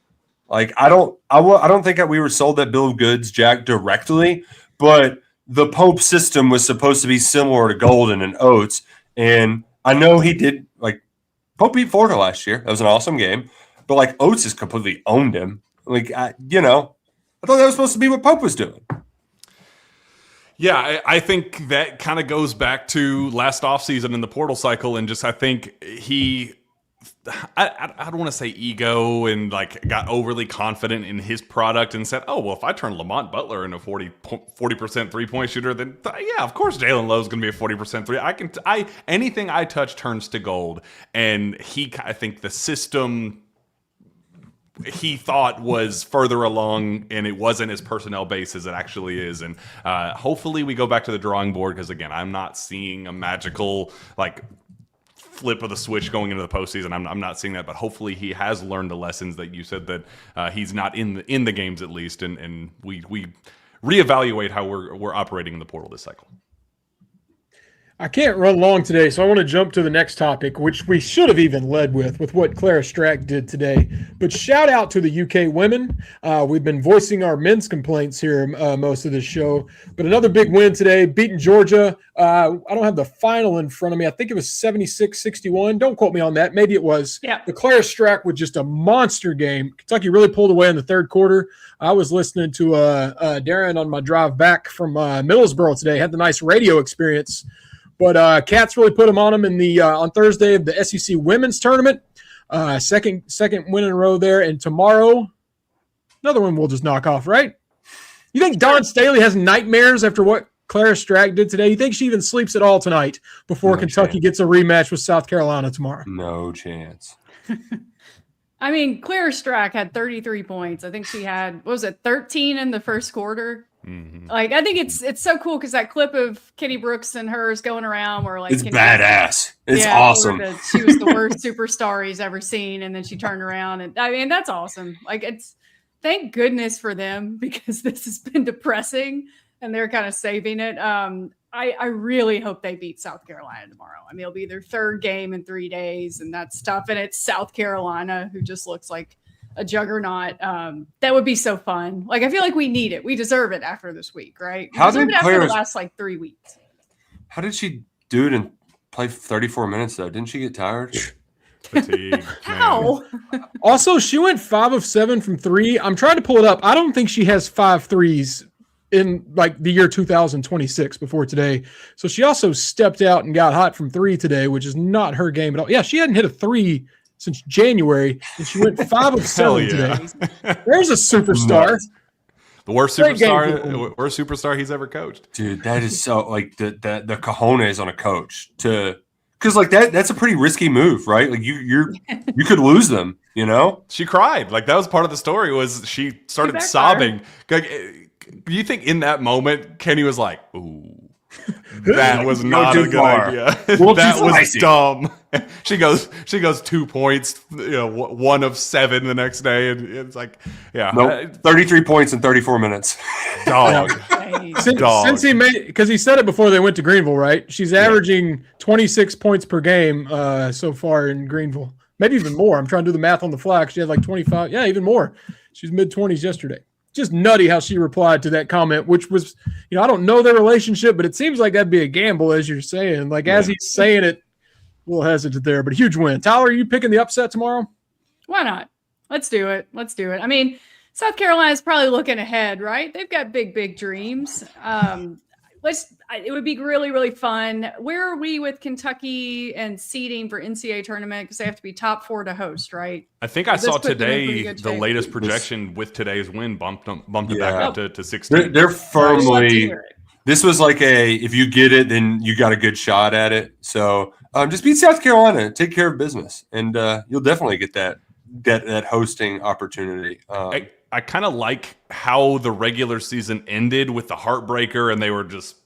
Like, I don't think that we were sold that bill of goods, Jack, directly, but the Pope system was supposed to be similar to Golden and Oates. And I know he did, like, Pope beat Florida last year. That was an awesome game. But, like, Oates has completely owned him. Like, I thought that was supposed to be what Pope was doing. Yeah, I think that kind of goes back to last offseason in the portal cycle, and just I think I don't want to say ego and like got overly confident in his product and said, oh, well, if I turn Lamont Butler into a 40% three-point shooter, then yeah, of course Jalen Lowe's going to be a 40% three. Anything I touch turns to gold, and I think the system he thought was further along, and it wasn't as personnel based as it actually is. And hopefully we go back to the drawing board, because again, I'm not seeing a magical like flip of the switch going into the postseason. I'm not seeing that, but hopefully he has learned the lessons that you said that he's not in the games at least, and we reevaluate how we're operating in the portal this cycle. I can't run long today, so I want to jump to the next topic, which we should have even led with what Clara Strack did today. But shout out to the UK women. We've been voicing our men's complaints here most of this show. But another big win today, beating Georgia. I don't have the final in front of me. I think it was 76-61. Don't quote me on that. Maybe it was. Yeah. The Clara Strack was just a monster game. Kentucky really pulled away in the third quarter. I was listening to Darren on my drive back from Middlesboro today. Had the nice radio experience. But Cats really put them on them in the on Thursday of the SEC women's tournament. Second win in a row there. And tomorrow, another one we'll just knock off, right? You think Dawn Staley has nightmares after what Clara Strack did today? You think she even sleeps at all tonight before Kentucky gets a rematch with South Carolina tomorrow? No chance. I mean, Clara Strack had 33 points. I think she had, what was it, 13 in the first quarter? Mm-hmm. Like, I think it's so cool because that clip of Kenny Brooks and hers going around where like It's badass. It's awesome. She was the worst superstar he's ever seen, and then she turned around, and I mean that's awesome. Like, it's thank goodness for them because this has been depressing, and they're kind of saving it. I really hope they beat South Carolina tomorrow. I mean, it'll be their third game in 3 days, and that's tough. And it's South Carolina, who just looks like a juggernaut. That would be so fun. Like, I feel like we need it. We deserve it after this week, right? We deserve it after the last like 3 weeks. How did she do it and play 34 minutes though? Didn't she get tired? Fatigue. How? Also, she went 5 of 7 from 3. I'm trying to pull it up. I don't think she has 5 threes in like the year 2026 before today. So she also stepped out and got hot from 3 today, which is not her game at all. Yeah, she hadn't hit a 3 since January, and she went 5 of 7 today. There's a superstar. The worst superstar he's ever coached. Dude, that is so like the cojones on a coach to because like that's a pretty risky move, right? Like you could lose them, you know? She cried. Like that was part of the story was she started sobbing. Like, you think in that moment Kenny was like, ooh. That was not a good idea. That was dumb. She goes 2 points, 1 of 7 the next day, and it's like, yeah, nope. 33 points in 34 minutes. Dog. Since he made, because he said it before they went to Greenville, right? She's averaging 26 points per game so far in Greenville, maybe even more. I'm trying to do the math on the fly. She had like 25, even more. She's mid-20s yesterday. Just nutty how she replied to that comment, which was, I don't know their relationship, but it seems like that'd be a gamble, as you're saying. Like, as he's saying it, a little hesitant there, but a huge win. Tyler, are you picking the upset tomorrow? Why not? Let's do it. I mean, South Carolina's probably looking ahead, right? They've got big dreams. It would be really, really fun. Where are we with Kentucky and seeding for NCAA tournament? Because they have to be top 4 to host, right? I think I saw today the latest projection with today's win bumped it back up to 16. They're firmly. This was like if you get it, then you got a good shot at it. So just beat South Carolina, take care of business, and you'll definitely get that hosting opportunity. I kind of like how the regular season ended with the heartbreaker, and they were just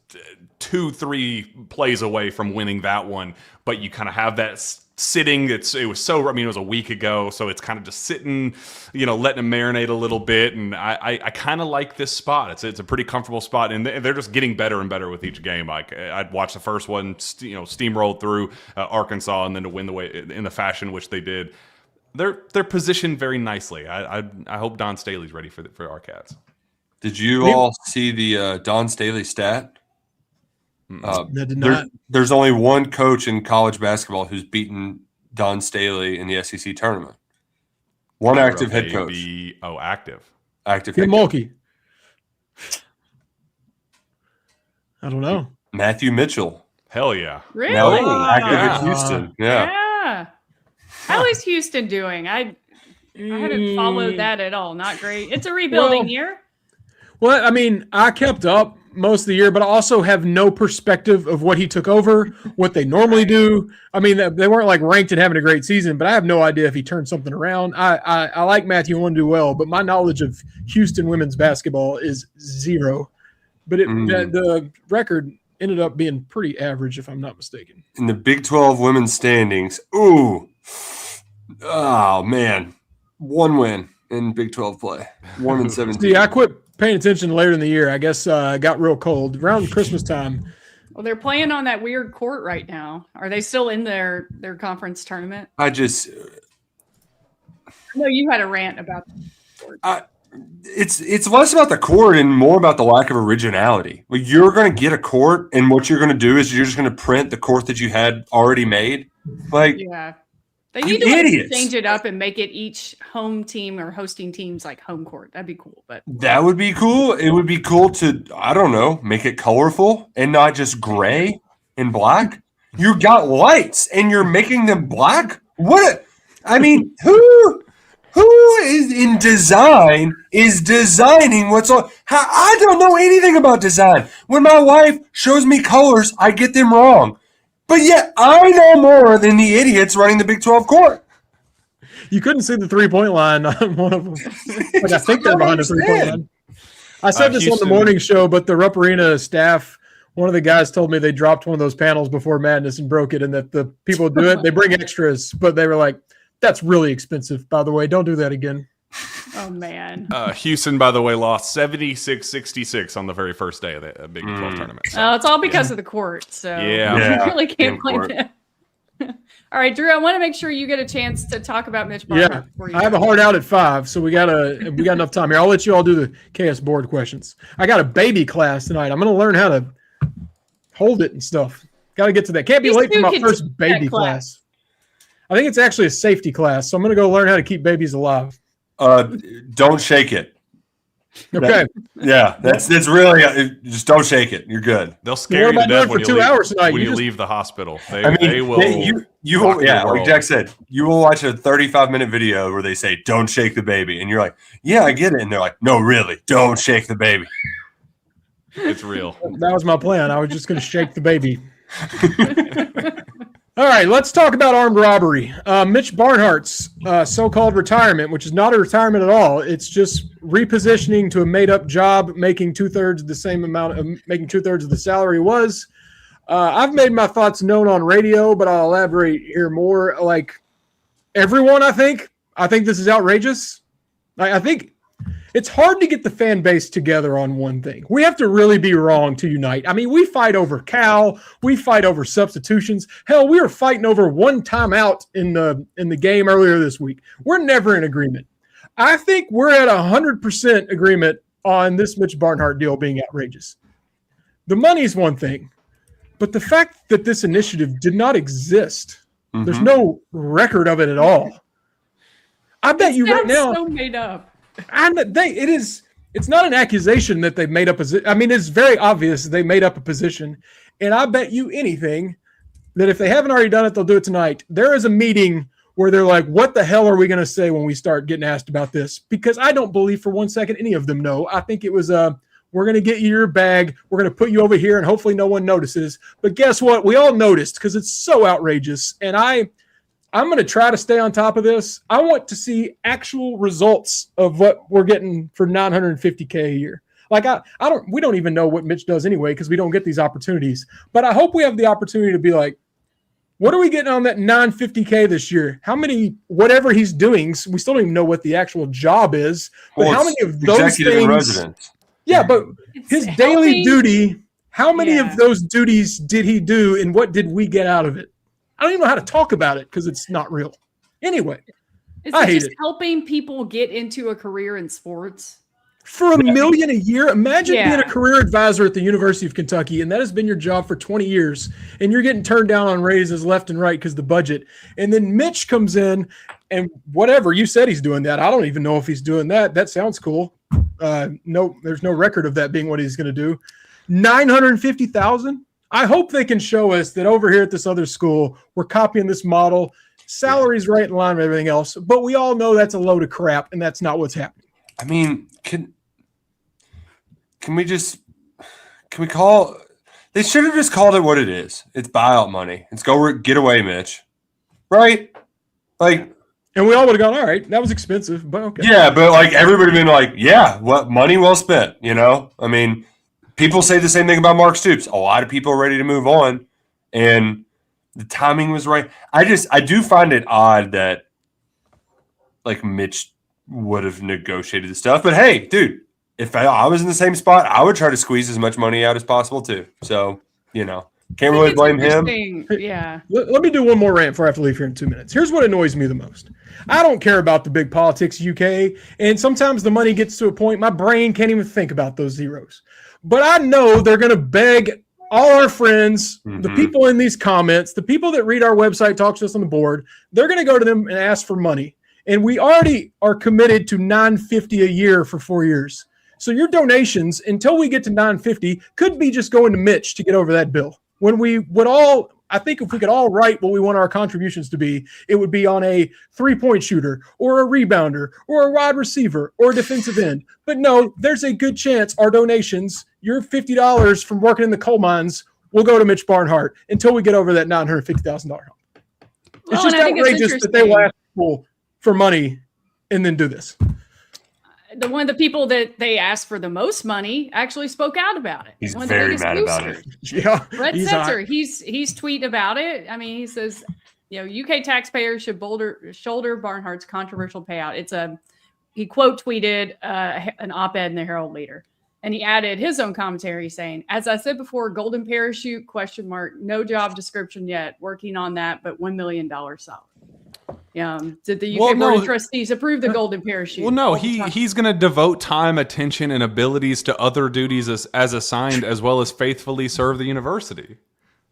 2-3 plays away from winning that one. But you kind of have that sitting. It was a week ago, so it's kind of just sitting, letting them marinate a little bit. And I kind of like this spot. It's a pretty comfortable spot, and they're just getting better and better with each game. Like I'd watch the first one, steamroll through Arkansas, and then to win the way in the fashion which they did. They're positioned very nicely. I hope Dawn Staley's ready for our Cats. Did you all see the Dawn Staley stat? Did not. There's only one coach in college basketball who's beaten Dawn Staley in the SEC tournament. One active head coach. Active. Active Tim head coach. Mulkey. I don't know. Matthew Mitchell. Hell yeah. Really? Now active at Houston. Yeah. How is Houston doing? I haven't followed that at all. Not great. It's a rebuilding year. Well, I mean, I kept up most of the year, but I also have no perspective of what he took over, what they normally do. I mean, they weren't like ranked and having a great season, but I have no idea if he turned something around. I like Matthew, want to do well, but my knowledge of Houston women's basketball is zero. But the record ended up being pretty average, if I'm not mistaken. In the Big 12 women's standings, oh man, one win in Big 12 play, 1-17. See, I quit paying attention later in the year. I guess it got real cold around Christmas time. Well, they're playing on that weird court right now. Are they still in their conference tournament? I just No, you had a rant about that. it's less about the court and more about the lack of originality. Like, you're going to get a court, and what you're going to do is you're just going to print the court that you had already made. Like, Yeah. They need to like, change it up and make it each home team or hosting teams like home court. That'd be cool. But that would be cool. It would be cool to, I don't know, make it colorful and not just gray and black. You got lights and you're making them black? I mean, who is in design is designing what's on? I don't know anything about design. When my wife shows me colors, I get them wrong. But yet I know more than the idiots running the Big 12 court. You couldn't see the 3-point line on one of them. Like, I think they're behind the 3-point line. I said this on the morning show, but the Rupp Arena staff, one of the guys told me they dropped one of those panels before Madness and broke it, and that the people do it, they bring extras, but they were like, that's really expensive, by the way. Don't do that again. oh man. Houston, by the way, lost 76-66 on the very first day of the Big 12 tournament. So. Oh, it's all because of the court. So Yeah. you really can't blame them. All right, Drew, I want to make sure you get a chance to talk about Mitch Barnhart. Yeah, I have a hard out at 5, so we got enough time here. I'll let you all do the KSBoard questions. I got a baby class tonight. I'm going to learn how to hold it and stuff. Got to get to that. Can't be late for my first baby class. I think it's actually a safety class, so I'm going to go learn how to keep babies alive. Don't shake it. Okay. That's really just don't shake it. You're good. They'll scare you to death for 2 hours tonight. When you leave the hospital. They will. Like Jack said, you will watch a 35-minute video where they say, "Don't shake the baby," and you're like, "Yeah, I get it," and they're like, "No, really, don't shake the baby." It's real. That was my plan. I was just going to shake the baby. All right, let's talk about armed robbery. Mitch Barnhart's so-called retirement, which is not a retirement at all. It's just repositioning to a made-up job, making 2/3 of the same amount of making 2/3 of the salary he was. I've made my thoughts known on radio, but I'll elaborate here more. Like everyone, I think this is outrageous. I think it's hard to get the fan base together on one thing. We have to really be wrong to unite. I mean, we fight over Cal. We fight over substitutions. Hell, we were fighting over one timeout in the game earlier this week. We're never in agreement. I think we're at 100% agreement on this Mitch Barnhart deal being outrageous. The money's one thing, but the fact that this initiative did not exist, there's no record of it at all. I bet you right now. So made up. It's not an accusation that they made up. I mean, it's very obvious they made up a position. And I bet you anything that if they haven't already done it, they'll do it tonight. There is a meeting where they're like, what the hell are we going to say when we start getting asked about this? Because I don't believe for 1 second any of them know. I think it was, we're going to get you your bag. We're going to put you over here and hopefully no one notices. But guess what? We all noticed because it's so outrageous. And I'm going to try to stay on top of this. I want to see actual results of what we're getting for $950K a year. Like we don't even know what Mitch does anyway because we don't get these opportunities. But I hope we have the opportunity to be like, what are we getting on that $950K this year? How many, whatever he's doing, we still don't even know what the actual job is. But how many of those things? Yeah, but his daily duty, how many of those duties did he do and what did we get out of it? I don't even know how to talk about it because it's not real. Anyway, I hate it. Helping people get into a career in sports? For $1 million a year? Imagine being a career advisor at the University of Kentucky, and that has been your job for 20 years, and you're getting turned down on raises left and right because of the budget. And then Mitch comes in, and whatever, you said he's doing that. I don't even know if he's doing that. That sounds cool. No, there's no record of that being what he's going to do. $950,000? I hope they can show us that over here at this other school, we're copying this model. Salary's right in line with everything else, but we all know that's a load of crap, and that's not what's happening. I mean, can we call – they should have just called it what it is. It's buyout money. It's get away, Mitch. Right? Like – and we all would have gone, all right, that was expensive, but okay. Yeah, but like everybody been like, yeah, what money well spent, you know? I mean – people say the same thing about Mark Stoops. A lot of people are ready to move on, and the timing was right. I do find it odd that like Mitch would have negotiated the stuff, but hey, dude, if I was in the same spot, I would try to squeeze as much money out as possible too. So, can't really blame him. Yeah. Let me do one more rant before I have to leave here in 2 minutes. Here's what annoys me the most. I don't care about the big politics UK, and sometimes the money gets to a point my brain can't even think about those zeros. But I know they're going to beg all our friends, the people in these comments, the people that read our website, talk to us on the board, they're going to go to them and ask for money. And we already are committed to $950 a year for 4 years. So your donations, until we get to $950, could be just going to Mitch to get over that bill. When we would all, I think if we could all write what we want our contributions to be, it would be on a 3-point shooter or a rebounder or a wide receiver or a defensive end. But no, there's a good chance our donations, your $50 from working in the coal mines, will go to Mitch Barnhart until we get over that $950,000 hump. It's just outrageous that they will ask people for money and then do this. One of the people that they asked for the most money actually spoke out about it. He's very mad about it. Yeah, Brett Setzer, he's tweeted about it. I mean, he says, UK taxpayers should shoulder Barnhart's controversial payout. He quote tweeted an op-ed in the Herald Leader, and he added his own commentary saying, "As I said before, golden parachute ? No job description yet. Working on that, but $1 million salary." Did the UK Board of Trustees approve the golden parachute? Well, no, he's going to devote time, attention, and abilities to other duties as assigned, as well as faithfully serve the university.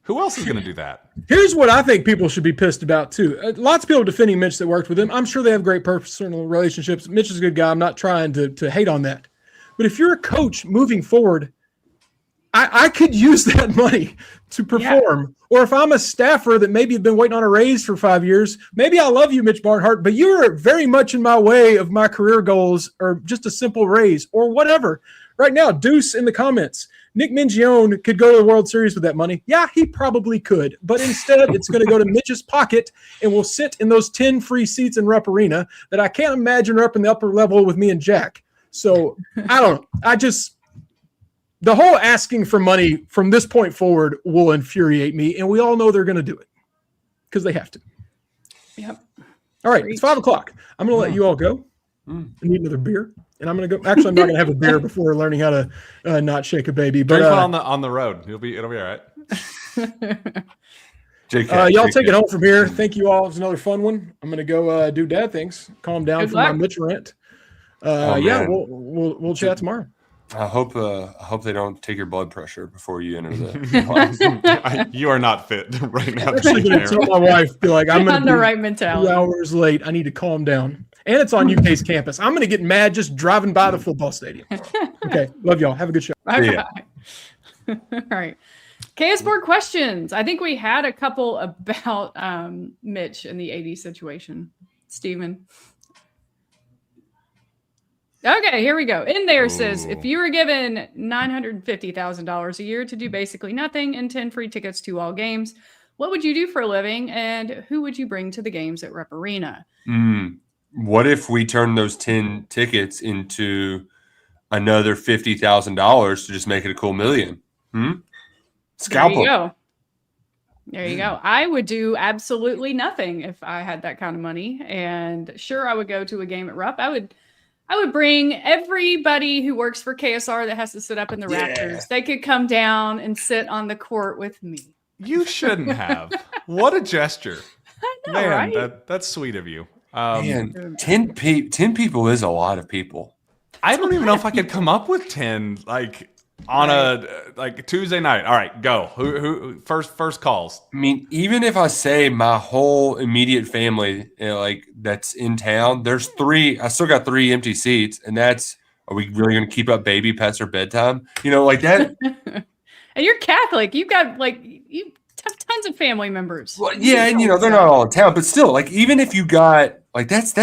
Who else is going to do that? Here's what I think people should be pissed about, too. Lots of people defending Mitch that worked with him. I'm sure they have great personal relationships. Mitch is a good guy. I'm not trying to hate on that. But if you're a coach moving forward, I could use that money to perform. Yeah. Or if I'm a staffer that maybe have been waiting on a raise for 5 years, maybe I love you, Mitch Barnhart, but you are very much in my way of my career goals or just a simple raise or whatever. Right now, Deuce in the comments. Nick Mingione could go to the World Series with that money. Yeah, he probably could. But instead, it's going to go to Mitch's pocket and will sit in those 10 free seats in Rupp Arena that I can't imagine are up in the upper level with me and Jack. So, I don't know. The whole asking for money from this point forward will infuriate me, and we all know they're going to do it because they have to. Yep. All right, it's 5 o'clock. I'm going to let you all go. I need another beer, and I'm going to go. Actually, I'm not going to have a beer before learning how to not shake a baby. But on the road, it'll be all right. Y'all take it home from here. Thank you all. It was another fun one. I'm going to go do dad things. Calm down from my Mitch rant. We'll chat tomorrow. I hope they don't take your blood pressure before you enter the. You are not fit right now. I'm actually going to tell my wife, be like, I'm on the right mentality. 2 hours late. I need to calm down. And it's on UK's campus. I'm going to get mad just driving by the football stadium. Okay, love y'all. Have a good show. Bye. All right. KSBoard questions. I think we had a couple about Mitch and the AD situation. Steven. Okay, here we go. In there says, if you were given $950,000 a year to do basically nothing and 10 free tickets to all games, what would you do for a living and who would you bring to the games at Rupp Arena? What if we turn those 10 tickets into another $50,000 to just make it a cool million? Scalpel. There you go. I would do absolutely nothing if I had that kind of money. And sure, I would go to a game at Rupp. I would bring everybody who works for KSR that has to sit up in the rafters. They could come down and sit on the court with me. You shouldn't have. What a gesture. I know, man, right? That's sweet of you. Man, 10 people is a lot of people. I don't even know if I could come up with 10 on a Tuesday night. All right, go. Who first calls? I mean, even if I say my whole immediate family that's in town, there's 3. I still got 3 empty seats, and that's, are we really going to keep up baby pets or bedtime? Like that. And you're Catholic. You've got you have tons of family members. Well, yeah, and they're not all in town, but still, even if you got that's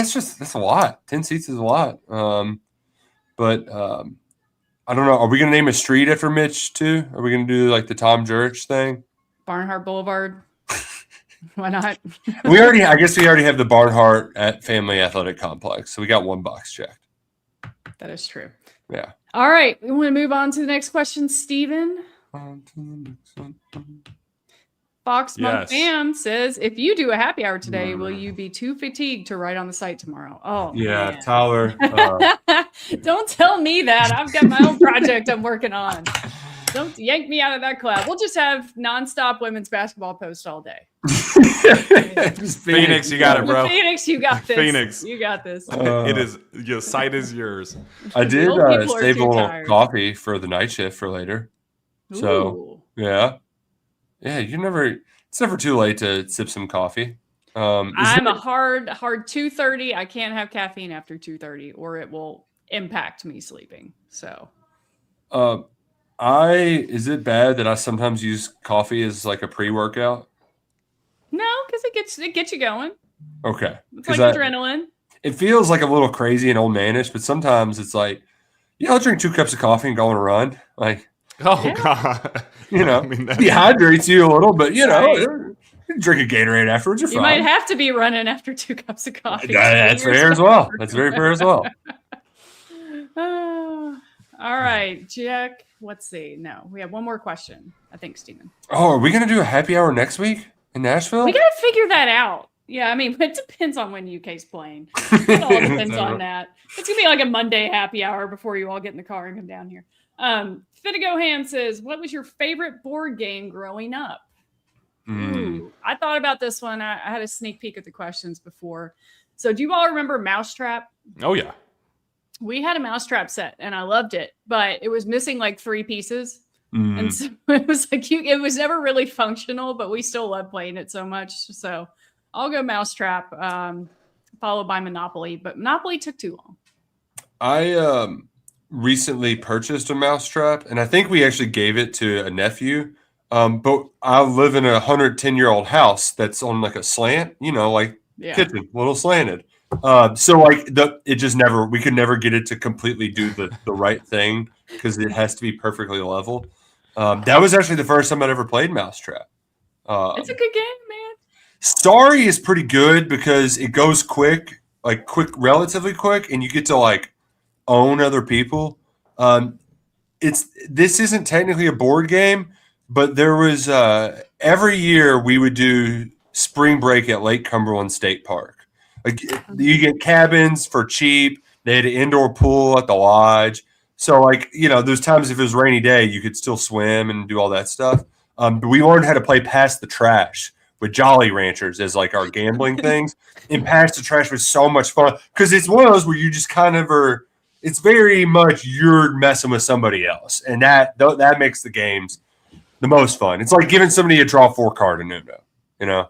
a lot. 10 seats is a lot. But I don't know. Are we going to name a street after Mitch too? Are we going to do the Tom Jurich thing? Barnhart Boulevard. Why not? I guess we already have the Barnhart at Family Athletic Complex, so we got one box checked. That is true. Yeah. All right, we want to move on to the next question, Steven. Fox Monk Yes. Bam says, if you do a happy hour today, will you be too fatigued to write on the site tomorrow? Oh, Yeah, man. Tyler. Don't tell me that. I've got my own project I'm working on. Don't yank me out of that club. We'll just have nonstop women's basketball post all day. Phoenix, you got it, bro. Phoenix, you got this. Phoenix. You got this. It is your site is yours. I did old people are save a too little tired. coffee for the night shift for later. So Ooh. yeah, it's never too late to sip some coffee. I'm a hard 2:30. I can't have caffeine after 2:30 or it will impact me sleeping. So is it bad that I sometimes use coffee as like a pre-workout? no, because it gets you going. Okay. It's like adrenaline. It feels like a little crazy and old manish, but sometimes it's like, I'll drink 2 cups of coffee and go on a run. Like, Oh Yeah. God. I mean, dehydrates you a little, but you Right. drink a Gatorade afterwards. You're You fine. might have to be running after 2 cups of coffee. That's fair as well. That's very fair as well. All right, Jack. Let's see. No, we have one more question. I think, Steven. Oh, are we gonna do a happy hour next week in Nashville? We gotta figure that out. Yeah, I mean, it depends on when UK's playing. It all depends on that. It's gonna be like a Monday happy hour before you all get in the car and come down here. Finigo Ham says, "What was your favorite board game growing up?" Ooh, I thought about this one. I had a sneak peek at the questions before. So, do you all remember Mousetrap? Oh yeah. We had a Mousetrap set, and I loved it, but it was missing like 3 pieces. And so it was like it was never really functional, but we still love playing it so much. So I'll go Mousetrap, followed by Monopoly, but Monopoly took too long. I recently purchased a Mousetrap, and I think we actually gave it to a nephew. But I live in a 110-year-old house that's on like a slant, like kitchen, little slanted. So like we could never get it to completely do the right thing because it has to be perfectly level. That was actually the first time I'd ever played Mousetrap. It's a good game, man. Starry is pretty good because it goes quick, relatively quick, and you get to like own other people. This isn't technically a board game, but there was every year we would do spring break at Lake Cumberland State Park. Like you get cabins for cheap. They had an indoor pool at the lodge. So those times if it was a rainy day, you could still swim and do all that stuff. But we learned how to play Pass the Trash with Jolly Ranchers as like our gambling things. And Pass the Trash was so much fun because it's one of those where you just kind of are. It's very much you're messing with somebody else, and that makes the games the most fun. It's like giving somebody a draw 4 card in Uno.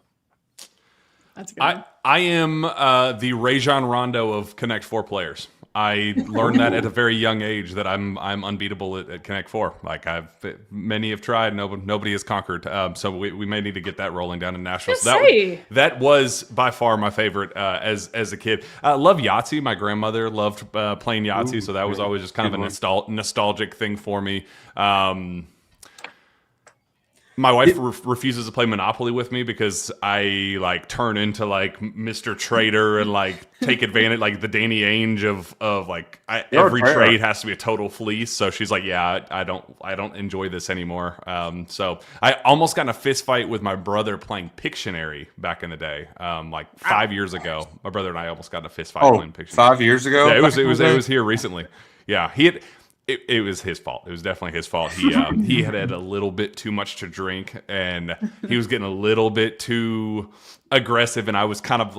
That's good. I am the Rajon Rondo of Connect 4 players. I learned that at a very young age that I'm unbeatable at Connect 4. Like many have tried, nobody has conquered. So we may need to get that rolling down in Nashville. So that was by far my favorite as a kid. I love Yahtzee. My grandmother loved playing Yahtzee, so that was always just kind of a nostalgic thing for me. My wife refuses to play Monopoly with me because I turn into Mr. Trader and take advantage the Danny Ainge of every trade has to be a total fleece. So she's like, yeah, I don't enjoy this anymore. So I almost got in a fist fight with my brother playing Pictionary back in the day. 5 years ago, my brother and I almost got in a fist fight playing Pictionary. 5 years ago? Yeah, it was here recently. Yeah, It was his fault. It was definitely his fault. He had a little bit too much to drink, and he was getting a little bit too aggressive. And I was kind of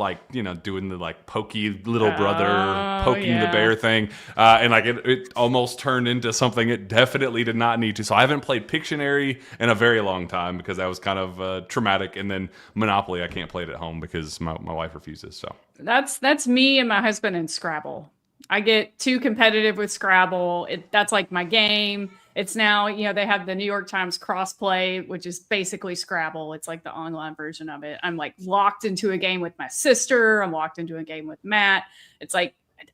doing the pokey little brother, poking the bear thing, and it almost turned into something it definitely did not need to. So I haven't played Pictionary in a very long time because that was kind of traumatic. And then Monopoly, I can't play it at home because my wife refuses. So that's me and my husband in Scrabble. I get too competitive with Scrabble. That's like my game. It's now, they have the New York Times crossplay, which is basically Scrabble. It's like the online version of it. I'm locked into a game with my sister. I'm locked into a game with Matt. It's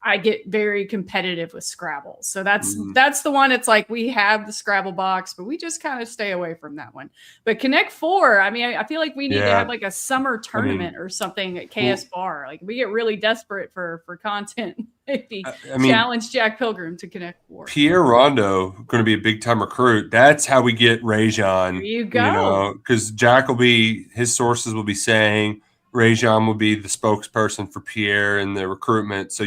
I get very competitive with Scrabble. So that's the one. It's like we have the Scrabble box, but we just kind of stay away from that one. But Connect Four, I mean, I feel like we need to have like a summer tournament or something at KSBoard. Like we get really desperate for content. Maybe challenge Jack Pilgrim to Connect Four. Pierre Rondo going to be a big time recruit. That's how we get Rajon. There you go. Because Jack his sources will be saying Rajon will be the spokesperson for Pierre and the recruitment. So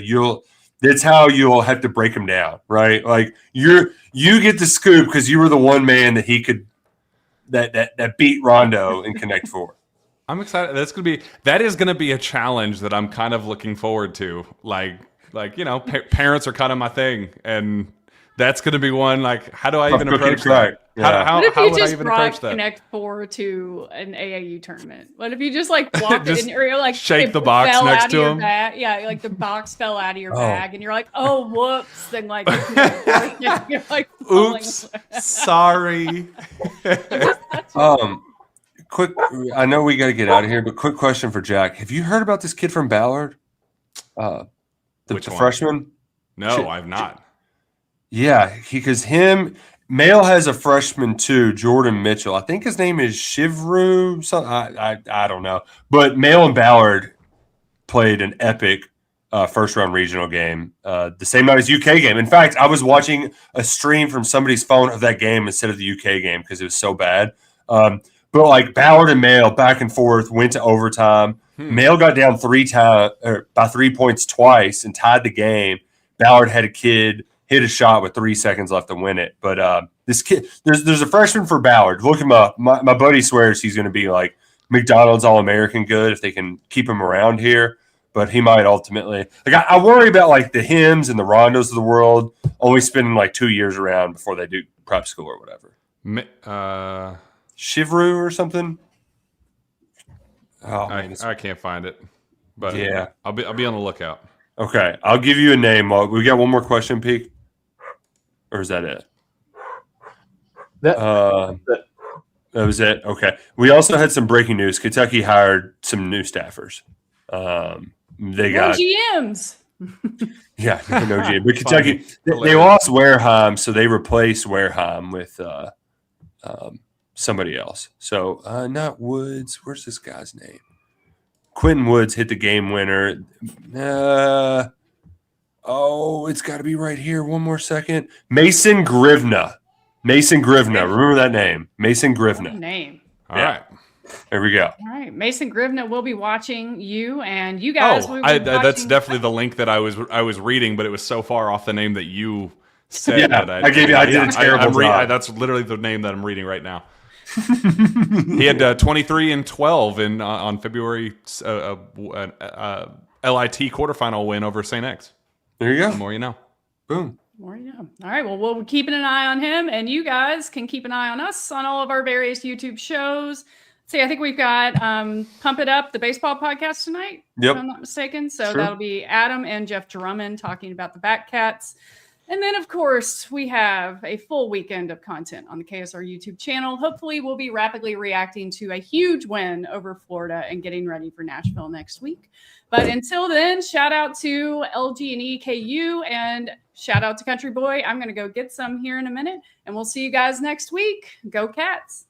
that's how you'll have to break him down, right? Like you get the scoop because you were the one man that he could that beat Rondo in Connect Four. I'm excited. That is gonna be a challenge that I'm kind of looking forward to. Like parents are kind of my thing, and that's going to be one. Like, how do I even approach that? Yeah. How would I even approach that? Connect Four to an AAU tournament. What if you just like walk in, or you're like shake the box next to him? Yeah, like the box fell out of your bag, and you're like, oh, whoops! Then like, you're like, oops, sorry. Quick. I know we got to get out of here, but quick question for Jack: have you heard about this kid from Ballard? The freshman? No, I've not. Yeah, because Male has a freshman too, Jordan Mitchell. I think his name is Shivru. I don't know. But Male and Ballard played an epic first round regional game the same night as UK game. In fact, I was watching a stream from somebody's phone of that game instead of the UK game because it was so bad. But like Ballard and Male back and forth went to overtime. Male got down by 3 points twice and tied the game. Ballard had a kid hit a shot with 3 seconds left to win it. But this kid, there's a freshman for Ballard. Look him up. My buddy swears he's going to be like McDonald's All-American good if they can keep him around here. But he might ultimately. Like I worry about like the Hims and the Rondos of the world only spending like 2 years around before they do prep school or whatever. Shivru or something. Oh, I can't find it, but yeah, I'll be on the lookout. Okay, I'll give you a name. We got one more question, Peak, or is that it? That was it. Okay. We also had some breaking news. Kentucky hired some new staffers. They got GMs. Yeah, no GM. But Kentucky, they lost Wareheim, so they replaced Wareheim with somebody else. So not Woods. Where's this guy's name? Quentin Woods hit the game winner. It's got to be right here. One more second. Mason Grivna. Remember that name. Mason Grivna. Name. All right. There we go. All right. Mason Grivna will be watching you, and you guys will be watching. That's definitely the link that I was reading, but it was so far off the name that you said. Yeah, that I did a terrible job. That's literally the name that I'm reading right now. He had 23 and 12 on February LIT quarterfinal win over St. X. There you go. The more you know. Boom. More you know. All right. Well, we'll be keeping an eye on him, and you guys can keep an eye on us on all of our various YouTube shows. See, I think we've got Pump It Up, the baseball podcast tonight, if I'm not mistaken. So Sure. That'll be Adam and Jeff Drummond talking about the Batcats. And then, of course, we have a full weekend of content on the KSR YouTube channel. Hopefully, we'll be rapidly reacting to a huge win over Florida and getting ready for Nashville next week. But until then, shout out to LG and EKU and shout out to Country Boy. I'm going to go get some here in a minute, and we'll see you guys next week. Go Cats.